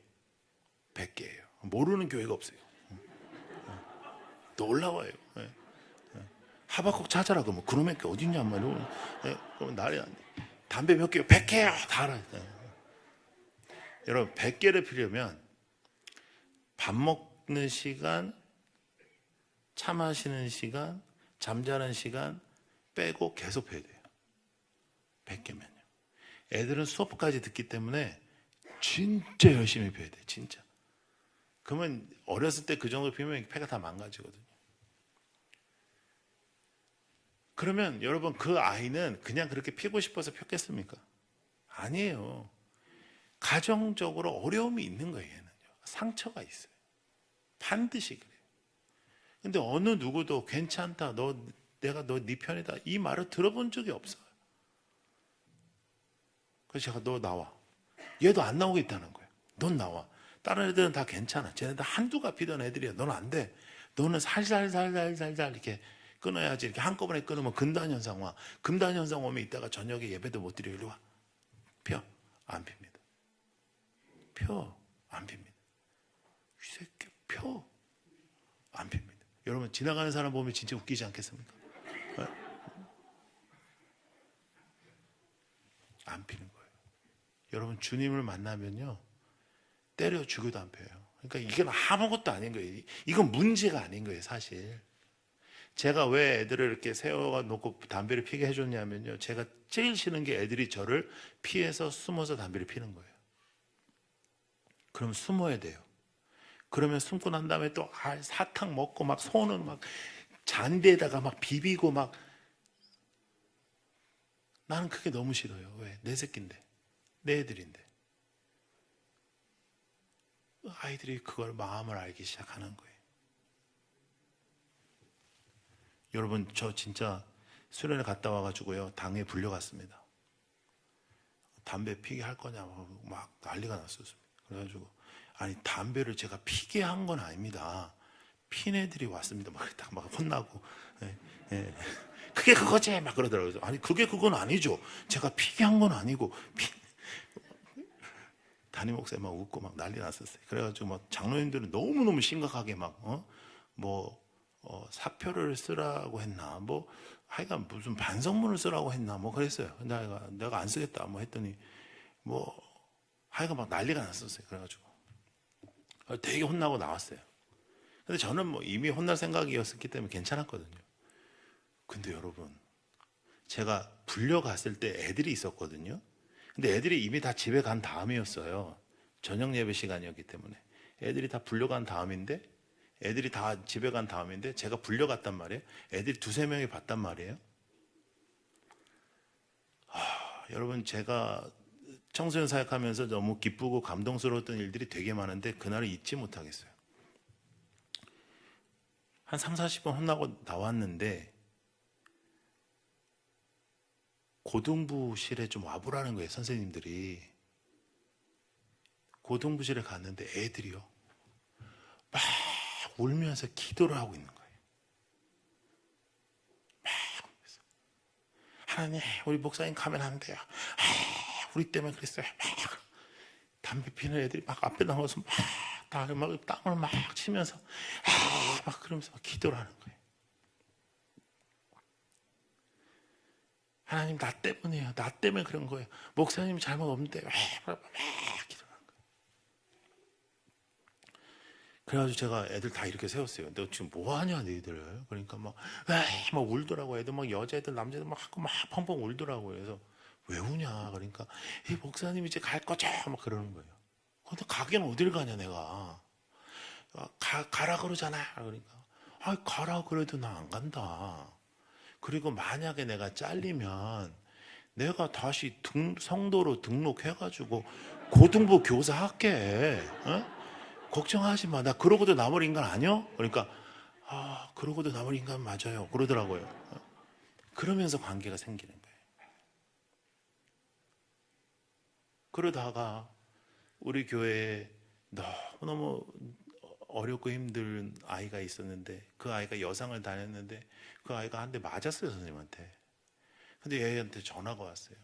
100개예요. 모르는 교회가 없어요. 놀라워요. 하박국 찾아라 그러면 그놈의 게 어딨냔 말이에요. 그럼 날이 안 돼. 담배 몇 개요? 100개요. 다 알아요. 여러분 100개를 피려면 밥 먹는 시간, 차 마시는 시간, 잠자는 시간 빼고 계속 펴야 돼요. 100개면요. 애들은 수업까지 듣기 때문에 진짜 열심히 펴야 돼요. 진짜. 그러면 어렸을 때 그 정도 피면 폐가 다 망가지거든요. 그러면 여러분 그 아이는 그냥 그렇게 피고 싶어서 폈겠습니까? 아니에요. 가정적으로 어려움이 있는 거예요. 얘는요. 상처가 있어요. 반드시 그래요. 근데 어느 누구도 괜찮다, 내가 네 편이다 이 말을 들어본 적이 없어요. 그래서 제가 너 나와. 얘도 안 나오겠다는 거예요. 넌 나와. 다른 애들은 다 괜찮아. 쟤네들 한두 갑 피던 애들이야. 너는 안 돼. 너는 살살살살살살 이렇게 끊어야지. 이렇게 한꺼번에 끊으면 금단 현상 와. 금단 현상 오면 이따가 저녁에 예배도 못 드려. 이리 와. 펴. 안 핍니다. 펴. 안 핍니다. 이 새끼 펴. 안 핍니다. 여러분 지나가는 사람 보면 진짜 웃기지 않겠습니까? 안 피는 거예요. 여러분 주님을 만나면요 때려 죽여도 안 펴요. 그러니까 이건 아무것도 아닌 거예요. 이건 문제가 아닌 거예요. 사실 제가 왜 애들을 이렇게 세워놓고 담배를 피게 해줬냐면요, 제가 제일 싫은 게 애들이 저를 피해서 숨어서 담배를 피는 거예요. 그럼 숨어야 돼요. 그러면 숨고 난 다음에 또 사탕 먹고 막 손은 막 잔디에다가 막 비비고 막. 나는 그게 너무 싫어요. 왜? 내 새끼인데, 내 애들인데. 아이들이 그걸 마음을 알기 시작하는 거예요. 여러분 저 진짜 수련회 갔다 와가지고요 당에 불려갔습니다. 담배 피게 할 거냐고 막 난리가 났었습니다. 그래가지고 아니 담배를 제가 피게 한 건 아닙니다. 핀 애들이 왔습니다. 막 혼나고 그게 그거지 막 그러더라고요. 아니 그건 아니죠. 제가 피게 한 건 아니고 담임 목사님 막 웃고 막 난리 났었어요. 그래가지고 막 장로님들은 너무너무 심각하게 사표를 쓰라고 했나 하여간 무슨 반성문을 쓰라고 했나 그랬어요. 내가 안 쓰겠다 했더니 하여간 막 난리가 났었어요. 그래가지고 되게 혼나고 나왔어요. 근데 저는 이미 혼날 생각이었기 때문에 괜찮았거든요. 근데 여러분 제가 불려갔을 때 애들이 있었거든요. 근데 애들이 이미 다 집에 간 다음이었어요. 저녁 예배 시간이었기 때문에 애들이 다 불려간 다음인데 애들이 다 집에 간 다음인데 제가 불려갔단 말이에요. 애들이 2-3명이 봤단 말이에요. 여러분 제가 청소년 사역하면서 너무 기쁘고 감동스러웠던 일들이 되게 많은데 그날을 잊지 못하겠어요. 한 30-40분 혼나고 나왔는데 고등부실에 좀 와보라는 거예요. 선생님들이. 고등부실에 갔는데 애들이요 막 울면서 기도를 하고 있는 거예요. 막 울면서 하나님 우리 목사님 가면 안 돼요. 우리 때문에 그랬어요. 막 담배 피는 애들이 막 앞에 나와서 막 땅을 막 치면서 막 그러면서 막 기도를 하는 거예요. 하나님 나 때문이에요. 나 때문에 그런 거예요. 목사님 잘못 없는데 막 기도를 하는 거예요. 그래가지고 제가 애들 다 이렇게 세웠어요. 너 지금 뭐하냐 너희들. 그러니까 막 울더라고. 애들 막 여자애들 남자애들 막 펑펑 울더라고요. 그래서 왜 우냐 그러니까 목사님 이제 갈 거죠 막 그러는 거예요. 근데 가긴 어딜 가냐 내가. 가라 그러잖아. 그러니까 가라 그래도 나 안 간다. 그리고 만약에 내가 잘리면 내가 다시 성도로 등록해가지고 고등부 교사 할게. 걱정하지 마. 나 그러고도 남을 인간 아니야? 그러니까 그러고도 남을 인간 맞아요. 그러더라고요. 그러면서 관계가 생기는 거예요. 그러다가 우리 교회에 너무너무 어렵고 힘든 아이가 있었는데 그 아이가 여상을 다녔는데 그 아이가 한 대 맞았어요. 선생님한테. 근데 얘한테 전화가 왔어요.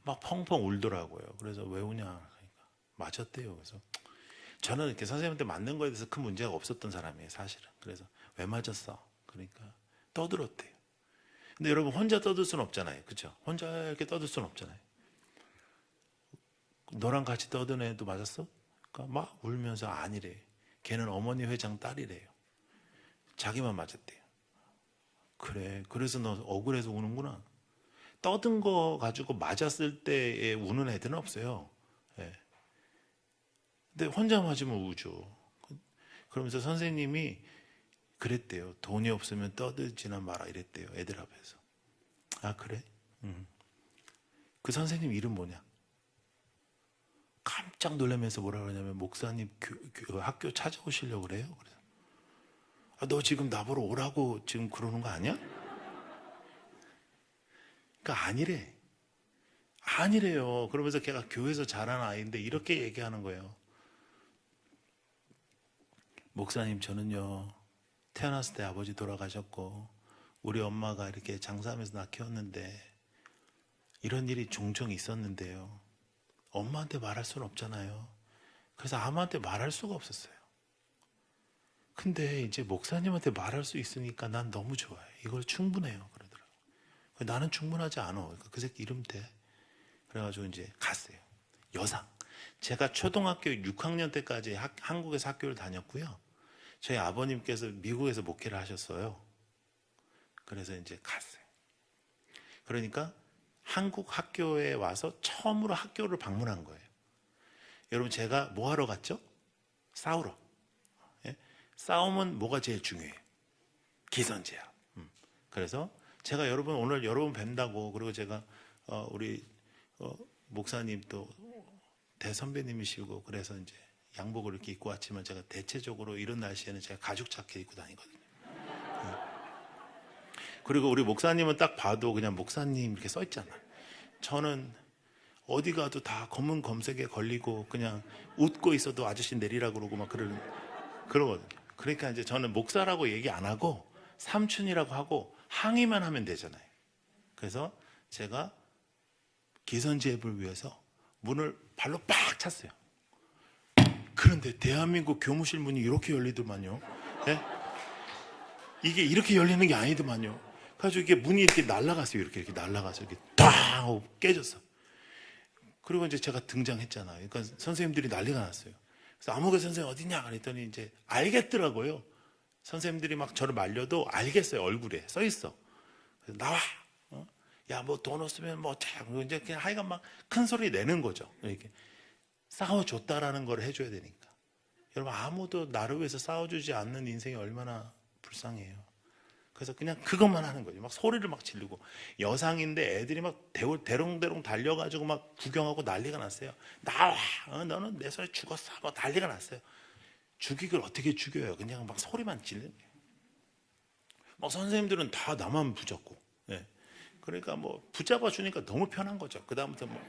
막 펑펑 울더라고요. 그래서 왜 우냐? 그러니까 맞았대요. 그래서 저는 이렇게 선생님한테 맞는 거에 대해서 큰 문제가 없었던 사람이에요, 사실은. 그래서 왜 맞았어? 그러니까 떠들었대요. 근데 여러분 혼자 떠들 수는 없잖아요, 그렇죠? 혼자 이렇게 떠들 수는 없잖아요. 너랑 같이 떠든 애도 맞았어? 그러니까 막 울면서 아니래. 걔는 어머니 회장 딸이래요. 자기만 맞았대요. 그래, 그래서 너 억울해서 우는구나. 떠든 거 가지고 맞았을 때에 우는 애들은 없어요. 예. 근데 혼자 맞으면 우죠. 그러면서 선생님이 그랬대요. 돈이 없으면 떠들지나 마라 이랬대요. 애들 앞에서. 아 그래? 그 선생님 이름 뭐냐? 깜짝 놀라면서 뭐라 그러냐면 목사님 학교 찾아오시려고 그래요. 그래서 아, 너 지금 나보러 오라고 지금 그러는 거 아니야? 그러니까 아니래. 아니래요. 그러면서 걔가 교회에서 자란 아이인데 이렇게 얘기하는 거예요. 목사님 저는요 태어났을 때 아버지 돌아가셨고 우리 엄마가 이렇게 장사하면서 나 키웠는데 이런 일이 종종 있었는데요. 엄마한테 말할 수는 없잖아요. 그래서 아무한테 말할 수가 없었어요. 근데 이제 목사님한테 말할 수 있으니까 난 너무 좋아요. 이걸 충분해요. 그러더라고요. 나는 충분하지 않아. 그러니까 그 새끼 이름 돼. 그래가지고 이제 갔어요. 여상. 제가 초등학교 6학년 때까지 한국에서 학교를 다녔고요. 저희 아버님께서 미국에서 목회를 하셨어요. 그래서 이제 갔어요. 그러니까 한국 학교에 와서 처음으로 학교를 방문한 거예요. 여러분 제가 뭐 하러 갔죠? 싸우러. 예? 싸움은 뭐가 제일 중요해요? 기선제압. 그래서 제가 여러분 오늘 여러분 뵌다고 그리고 제가 우리 목사님 또 대선배님이시고 그래서 이제 양복을 이렇게 입고 왔지만 제가 대체적으로 이런 날씨에는 제가 가죽 자켓 입고 다니거든요. 그리고 우리 목사님은 딱 봐도 그냥 목사님 이렇게 써 있잖아. 저는 어디 가도 다 검은 검색에 걸리고 그냥 웃고 있어도 아저씨 내리라 그러고 막 그러거든요. 그러니까 이제 저는 목사라고 얘기 안 하고 삼촌이라고 하고 항의만 하면 되잖아요. 그래서 제가 기선제압을 위해서 문을 발로 빡 찼어요. 그런데 대한민국 교무실 문이 이렇게 열리더만요. 네? 이게 이렇게 열리는 게 아니더만요. 그래서 이게 문이 이렇게 날아갔어요. 이렇게 날아가서 이렇게 탕 하고 깨졌어. 그리고 이제 제가 등장했잖아요. 그러니까 선생님들이 난리가 났어요. 그래서 아무개 선생님 어디냐 그랬더니 이제 알겠더라고요. 선생님들이 막 저를 말려도 알겠어요. 얼굴에 써 있어. 그래서 나와. 야, 뭐 돈 없으면 뭐 어때? 이제 그냥 하여간 막 큰 소리 내는 거죠. 이렇게 싸워줬다라는 걸 해줘야 되니까. 여러분 아무도 나를 위해서 싸워주지 않는 인생이 얼마나 불쌍해요. 그래서 그냥 그것만 하는 거죠. 막 소리를 막 지르고 여상인데 애들이 막 대롱대롱 달려가지고 막 구경하고 난리가 났어요. 나와, 너는 내 손에 죽었어. 막 난리가 났어요. 죽이길 어떻게 죽여요? 그냥 막 소리만 지르는 거예요. 막 선생님들은 다 나만 붙잡고, 예. 그러니까 뭐 붙잡아 주니까 너무 편한 거죠. 그 다음부터 뭐.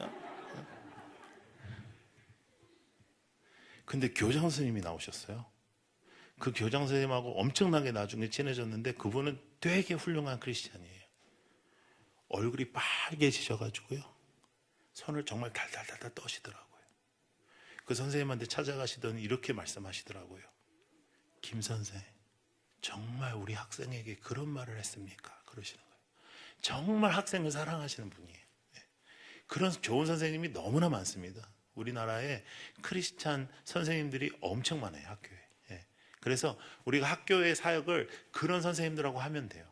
근데 교장 선생님이 나오셨어요. 그 교장 선생님하고 엄청나게 나중에 친해졌는데 그분은 되게 훌륭한 크리스찬이에요. 얼굴이 빨개지셔가지고요. 손을 정말 달달달달 떠시더라고요. 그 선생님한테 찾아가시더니 이렇게 말씀하시더라고요. 김 선생, 정말 우리 학생에게 그런 말을 했습니까? 그러시는 거예요. 정말 학생을 사랑하시는 분이에요. 그런 좋은 선생님이 너무나 많습니다. 우리나라에 크리스찬 선생님들이 엄청 많아요, 학교에. 그래서 우리가 학교의 사역을 그런 선생님들하고 하면 돼요.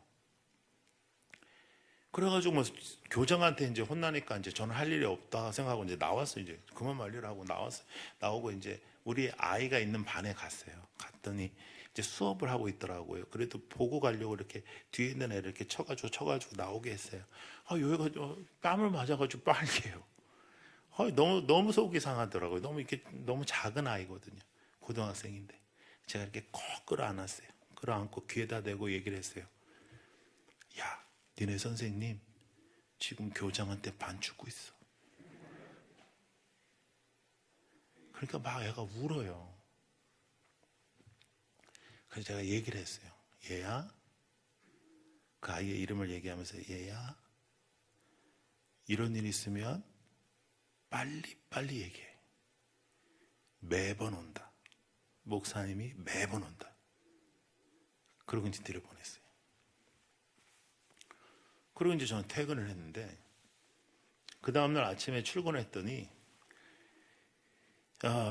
그래가지고 뭐 교장한테 이제 혼나니까 이제 저는 할 일이 없다 생각하고 이제 나왔어요. 이제 그만 말리라고 나왔어요. 나오고 이제 우리 아이가 있는 반에 갔어요. 갔더니 이제 수업을 하고 있더라고요. 그래도 보고 가려고 이렇게 뒤에 있는 애를 이렇게 쳐가지고 나오게 했어요. 여기가 뺨을 맞아가지고 빨개요. 너무 속이 상하더라고요. 너무 작은 아이거든요. 고등학생인데. 제가 이렇게 꼭 끌어안았어요. 끌어안고 귀에다 대고 얘기를 했어요. 야, 니네 선생님 지금 교장한테 반죽고 있어. 그러니까 막 애가 울어요. 그래서 제가 얘기를 했어요. 얘야, 그 아이의 이름을 얘기하면서 얘야, 이런 일 있으면 빨리 얘기해. 매번 온다. 목사님이 매번 온다. 그러고 이제 들여보냈어요. 그리고 이제 저는 퇴근을 했는데, 그 다음날 아침에 출근했더니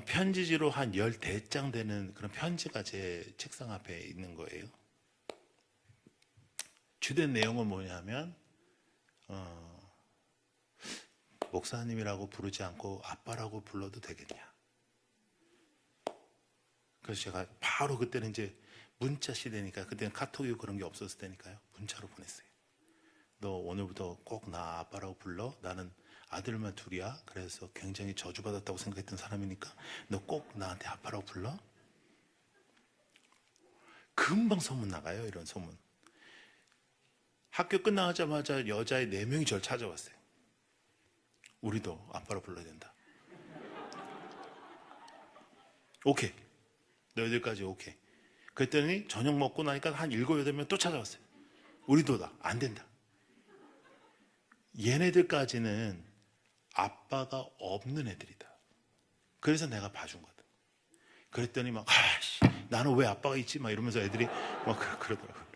편지지로 한 14장 되는 그런 편지가 제 책상 앞에 있는 거예요. 주된 내용은 뭐냐면 목사님이라고 부르지 않고 아빠라고 불러도 되겠냐. 그래서 제가 바로, 그때는 이제 문자 시대니까, 그때는 카톡이 그런 게 없었을 때니까요, 문자로 보냈어요. 너 오늘부터 꼭 나 아빠라고 불러. 나는 아들만 둘이야. 그래서 굉장히 저주받았다고 생각했던 사람이니까 너 꼭 나한테 아빠라고 불러. 금방 소문 나가요, 이런 소문. 학교 끝나자마자 여자애 4명이 저를 찾아왔어요. 우리도 아빠로 불러야 된다. 오케이. 너희들까지 오케이. 그랬더니 저녁 먹고 나니까 한 7, 8명 또 찾아왔어요. 우리도 다 안 된다. 얘네들까지는 아빠가 없는 애들이다. 그래서 내가 봐준 거다. 그랬더니 막, 나는 왜 아빠가 있지? 막 이러면서 애들이 막 그러더라고요.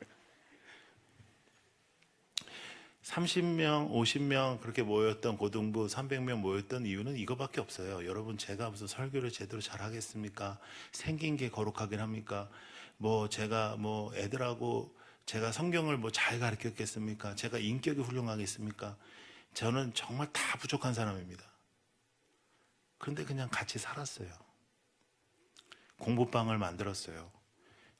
30명, 50명 그렇게 모였던 고등부, 300명 모였던 이유는 이거밖에 없어요. 여러분, 제가 무슨 설교를 제대로 잘 하겠습니까? 생긴 게 거룩하긴 합니까? 제가 애들하고 제가 성경을 잘 가르쳤겠습니까? 제가 인격이 훌륭하겠습니까? 저는 정말 다 부족한 사람입니다. 그런데 그냥 같이 살았어요. 공부방을 만들었어요.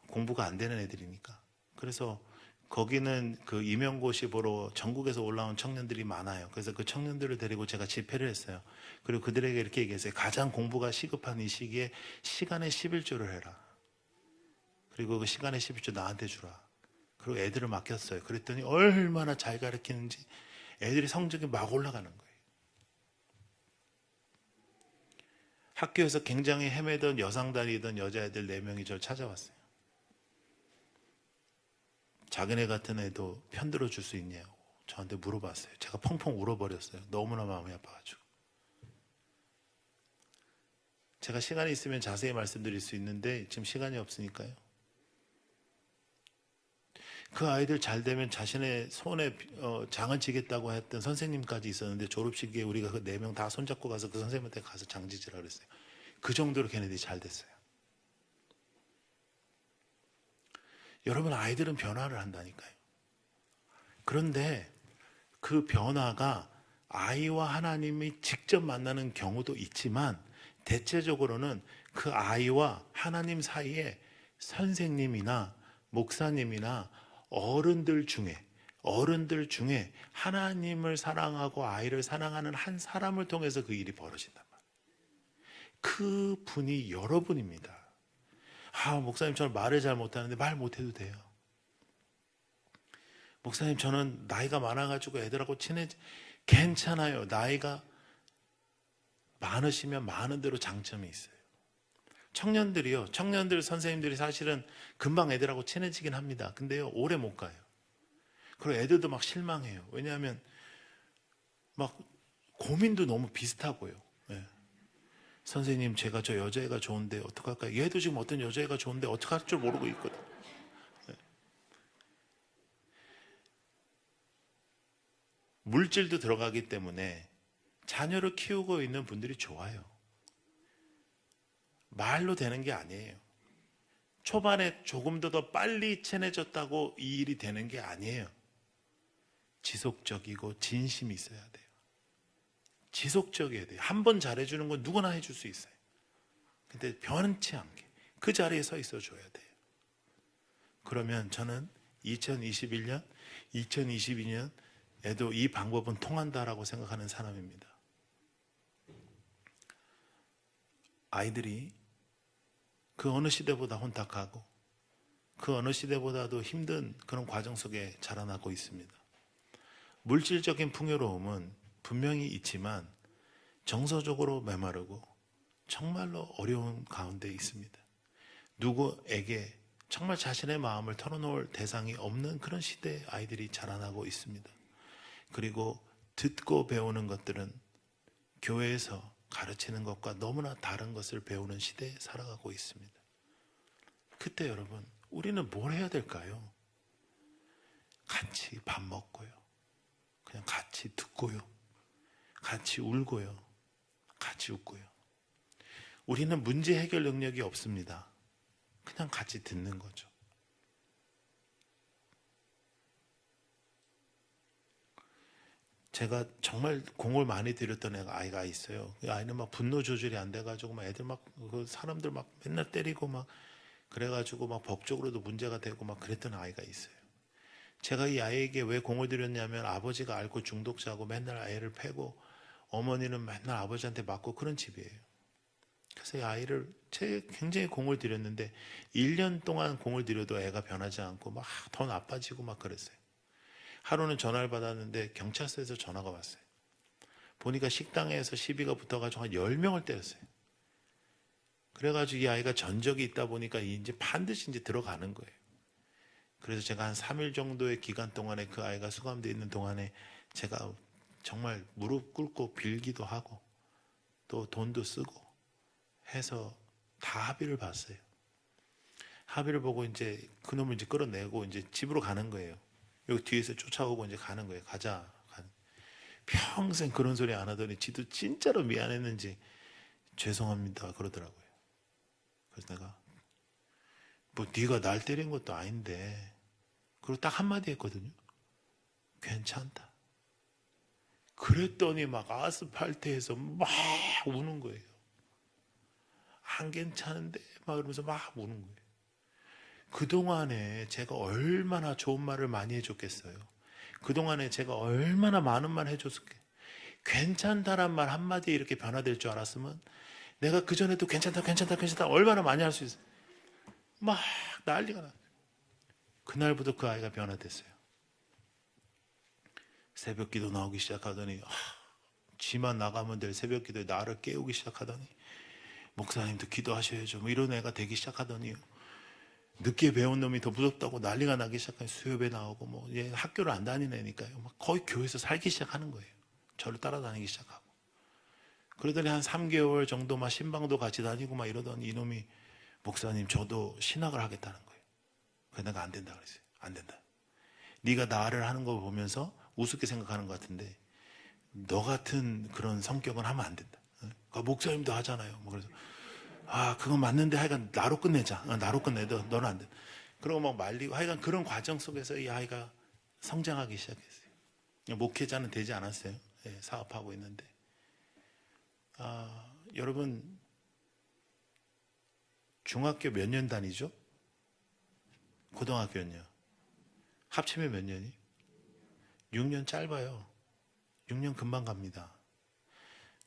공부가 안 되는 애들이니까. 그래서 거기는 그 임용고시 보러 전국에서 올라온 청년들이 많아요. 그래서 그 청년들을 데리고 제가 집회를 했어요. 그리고 그들에게 이렇게 얘기했어요. 가장 공부가 시급한 이 시기에 시간의 11조를 해라. 그리고 그 시간의 11조 나한테 주라. 그리고 애들을 맡겼어요. 그랬더니 얼마나 잘 가르치는지 애들이 성적이 막 올라가는 거예요. 학교에서 굉장히 헤매던 여상다리던 여자애들 4명이 저를 찾아왔어요. 자기네 같은 애도 편들어 줄 수 있냐고 저한테 물어봤어요. 제가 펑펑 울어버렸어요. 너무나 마음이 아파가지고. 제가 시간이 있으면 자세히 말씀드릴 수 있는데 지금 시간이 없으니까요. 그 아이들 잘 되면 자신의 손에 장을 지겠다고 했던 선생님까지 있었는데, 졸업식에 우리가 그 4명 다 손잡고 가서 그 선생님한테 가서 장지지라 그랬어요. 그 정도로 걔네들이 잘 됐어요. 여러분, 아이들은 변화를 한다니까요. 그런데 그 변화가 아이와 하나님이 직접 만나는 경우도 있지만, 대체적으로는 그 아이와 하나님 사이에 선생님이나 목사님이나 어른들 중에 하나님을 사랑하고 아이를 사랑하는 한 사람을 통해서 그 일이 벌어진단 말이에요. 그 분이 여러분입니다. 목사님, 저는 말을 잘 못하는데 말 못해도 돼요. 목사님, 저는 나이가 많아가지고 애들하고 괜찮아요. 나이가 많으시면 많은 대로 장점이 있어요. 청년들 선생님들이 사실은 금방 애들하고 친해지긴 합니다. 근데요, 오래 못 가요. 그리고 애들도 막 실망해요. 왜냐하면 막 고민도 너무 비슷하고요. 네. 선생님, 제가 저 여자애가 좋은데 어떡할까요? 얘도 지금 어떤 여자애가 좋은데 어떡할 줄 모르고 있거든. 네. 물질도 들어가기 때문에 자녀를 키우고 있는 분들이 좋아요. 말로 되는 게 아니에요. 초반에 조금 더 빨리 친해졌다고 이 일이 되는 게 아니에요. 지속적이고 진심이 있어야 돼요. 지속적이어야 돼요. 한 번 잘해주는 건 누구나 해줄 수 있어요. 근데 변치 않게 그 자리에 서 있어 줘야 돼요. 그러면 저는 2021년, 2022년에도 이 방법은 통한다라고 생각하는 사람입니다. 아이들이 그 어느 시대보다 혼탁하고 그 어느 시대보다도 힘든 그런 과정 속에 자라나고 있습니다. 물질적인 풍요로움은 분명히 있지만 정서적으로 메마르고 정말로 어려운 가운데 있습니다. 누구에게 정말 자신의 마음을 털어놓을 대상이 없는 그런 시대에 아이들이 자라나고 있습니다. 그리고 듣고 배우는 것들은 교회에서 가르치는 것과 너무나 다른 것을 배우는 시대에 살아가고 있습니다. 그때 여러분, 우리는 뭘 해야 될까요? 같이 밥 먹고요. 그냥 같이 듣고요. 같이 울고요. 같이 웃고요. 우리는 문제 해결 능력이 없습니다. 그냥 같이 듣는 거죠. 제가 정말 공을 많이 들였던 아이가 있어요. 그 아이는 막 분노 조절이 안 돼가지고 막 애들 막 그 사람들 막 맨날 때리고 막 그래가지고 막 법적으로도 문제가 되고 막 그랬던 아이가 있어요. 제가 이 아이에게 왜 공을 들였냐면 아버지가 알코올 중독자고 맨날 아이를 패고 어머니는 맨날 아버지한테 맞고 그런 집이에요. 그래서 이 아이를 굉장히 공을 들였는데 1년 동안 공을 들여도 애가 변하지 않고 막 더 나빠지고 막 그랬어요. 하루는 전화를 받았는데 경찰서에서 전화가 왔어요. 보니까 식당에서 시비가 붙어가지고 한 10명을 때렸어요. 그래가지고 이 아이가 전적이 있다 보니까 이제 반드시 이제 들어가는 거예요. 그래서 제가 한 3일 정도의 기간 동안에 그 아이가 수감되어 있는 동안에 제가 정말 무릎 꿇고 빌기도 하고 또 돈도 쓰고 해서 다 합의를 봤어요. 합의를 보고 이제 그놈을 이제 끌어내고 이제 집으로 가는 거예요. 여기 뒤에서 쫓아오고 이제 가는 거예요. 가자. 평생 그런 소리 안 하더니 지도 진짜로 미안했는지 죄송합니다 그러더라고요. 그래서 내가 뭐 네가 날 때린 것도 아닌데 그리고 딱 한마디 했거든요. 괜찮다. 그랬더니 막 아스팔트에서 막 우는 거예요. 안 괜찮은데 막 이러면서 막 우는 거예요. 그동안에 제가 얼마나 좋은 말을 많이 해줬겠어요. 그동안에 제가 얼마나 많은 말 해줬을게. 괜찮다란 말 한마디에 이렇게 변화될 줄 알았으면 내가 그전에도 괜찮다 얼마나 많이 할 수 있어요. 막 난리가 났어요. 그날부터 그 아이가 변화됐어요. 새벽 기도 나오기 시작하더니 지만 나가면 될 새벽 기도에 나를 깨우기 시작하더니 목사님도 기도하셔야죠. 뭐 이런 애가 되기 시작하더니 늦게 배운 놈이 더 무섭다고 난리가 나기 시작하니 수협에 나오고 뭐 얘 학교를 안 다니는 애니까요. 막 거의 교회에서 살기 시작하는 거예요. 저를 따라다니기 시작하고. 그러더니 한 3개월 정도 막 신방도 같이 다니고 막 이러더니 이놈이 목사님 저도 신학을 하겠다는 거예요. 그래서 내가 안 된다 그랬어요. 안 된다. 네가 나를 하는 거 보면서 우습게 생각하는 것 같은데 너 같은 그런 성격은 하면 안 된다. 그러니까 목사님도 하잖아요. 뭐 그래서 그건 맞는데 하여간 나로 끝내자. 나로 끝내. 너는 안 돼. 그러고 막 말리고 하여간 그런 과정 속에서 이 아이가 성장하기 시작했어요. 목회자는 되지 않았어요. 예, 사업하고 있는데. 여러분 중학교 몇 년 다니죠? 고등학교는요? 합치면 몇 년이? 6년 짧아요. 6년 금방 갑니다.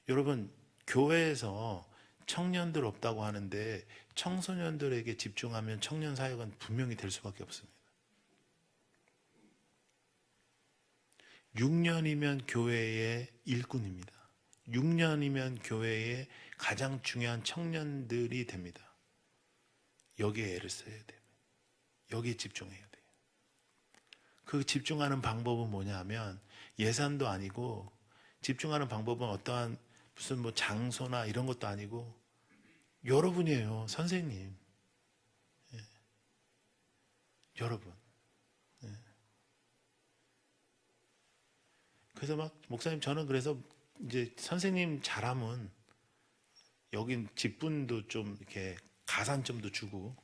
여러분 교회에서 청년들 없다고 하는데 청소년들에게 집중하면 청년 사역은 분명히 될 수밖에 없습니다. 6년이면 교회의 일꾼입니다. 6년이면 교회의 가장 중요한 청년들이 됩니다. 여기에 애를 써야 돼요. 여기에 집중해야 돼요. 그 집중하는 방법은 뭐냐면 예산도 아니고 집중하는 방법은 어떠한 무슨 뭐 장소나 이런 것도 아니고 여러분이에요. 선생님. 예. 여러분. 예. 그래서 막 목사님 저는 그래서 이제 선생님 잘하면 여긴 직분도 좀 이렇게 가산점도 주고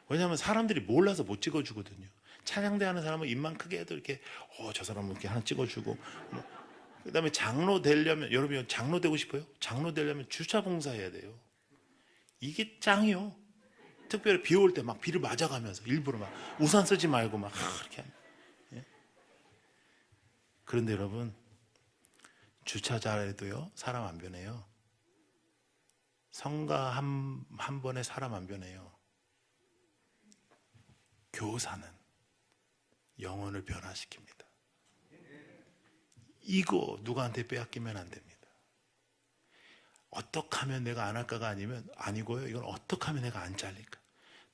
왜냐하면 사람들이 몰라서 못 찍어주거든요. 찬양대 하는 사람은 입만 크게 해도 이렇게 저 사람은 이렇게 하나 찍어주고 그 다음에 장로 되려면 여러분 장로 되고 싶어요? 장로 되려면 주차 봉사해야 돼요. 이게 짱이요. 특별히 비 올 때 막 비를 맞아가면서 일부러 막 우산 쓰지 말고 막 이렇게 예? 그런데 여러분 주차 잘해도요 사람 안 변해요. 성가 한 번에 사람 안 변해요. 교사는 영혼을 변화시킵니다. 이거 누구한테 빼앗기면 안 됩니다. 어떻게 하면 내가 안 할까가 아니고요. 이건 어떻게 하면 내가 안 잘릴까.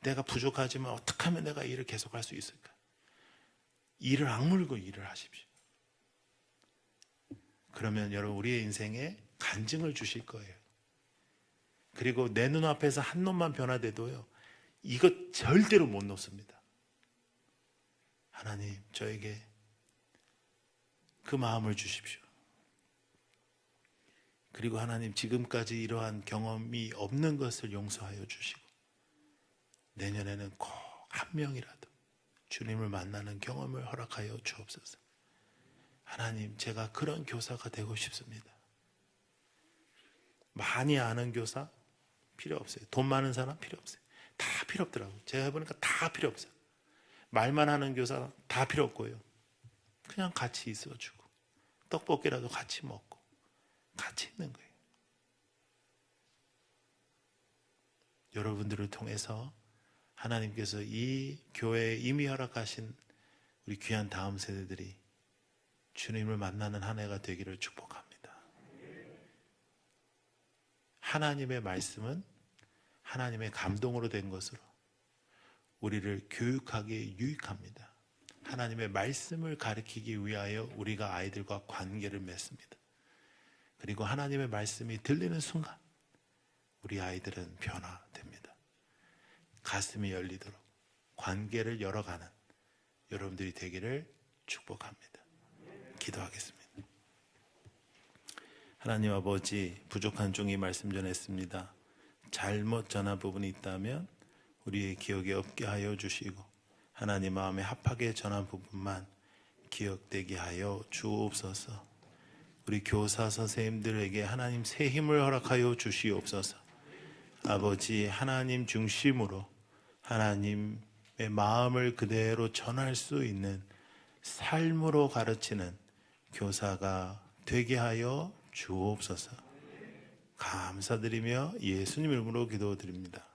내가 부족하지만 어떻게 하면 내가 일을 계속할 수 있을까? 이를 악물고 일을 하십시오. 그러면 여러분 우리의 인생에 간증을 주실 거예요. 그리고 내 눈앞에서 한 놈만 변화돼도요, 이거 절대로 못 놓습니다. 하나님, 저에게 그 마음을 주십시오. 그리고 하나님, 지금까지 이러한 경험이 없는 것을 용서하여 주시고 내년에는 꼭 한 명이라도 주님을 만나는 경험을 허락하여 주옵소서. 하나님, 제가 그런 교사가 되고 싶습니다. 많이 아는 교사 필요 없어요. 돈 많은 사람 필요 없어요. 다 필요 없더라고요. 제가 해보니까 다 필요 없어요. 말만 하는 교사 다 필요 없고요. 그냥 같이 있어주고 떡볶이라도 같이 먹고 같이 있는 거예요. 여러분들을 통해서 하나님께서 이 교회에 이미 허락하신 우리 귀한 다음 세대들이 주님을 만나는 한 해가 되기를 축복합니다. 하나님의 말씀은 하나님의 감동으로 된 것으로 우리를 교육하기에 유익합니다. 하나님의 말씀을 가르치기 위하여 우리가 아이들과 관계를 맺습니다. 그리고 하나님의 말씀이 들리는 순간 우리 아이들은 변화됩니다. 가슴이 열리도록 관계를 열어가는 여러분들이 되기를 축복합니다. 기도하겠습니다. 하나님 아버지, 부족한 종이 말씀 전했습니다. 잘못 전한 부분이 있다면 우리의 기억에 없게 하여 주시고 하나님 마음에 합하게 전한 부분만 기억되게 하여 주옵소서. 우리 교사 선생님들에게 하나님 새 힘을 허락하여 주시옵소서. 아버지, 하나님 중심으로 하나님의 마음을 그대로 전할 수 있는 삶으로 가르치는 교사가 되게 하여 주옵소서. 감사드리며 예수님 이름으로 기도드립니다.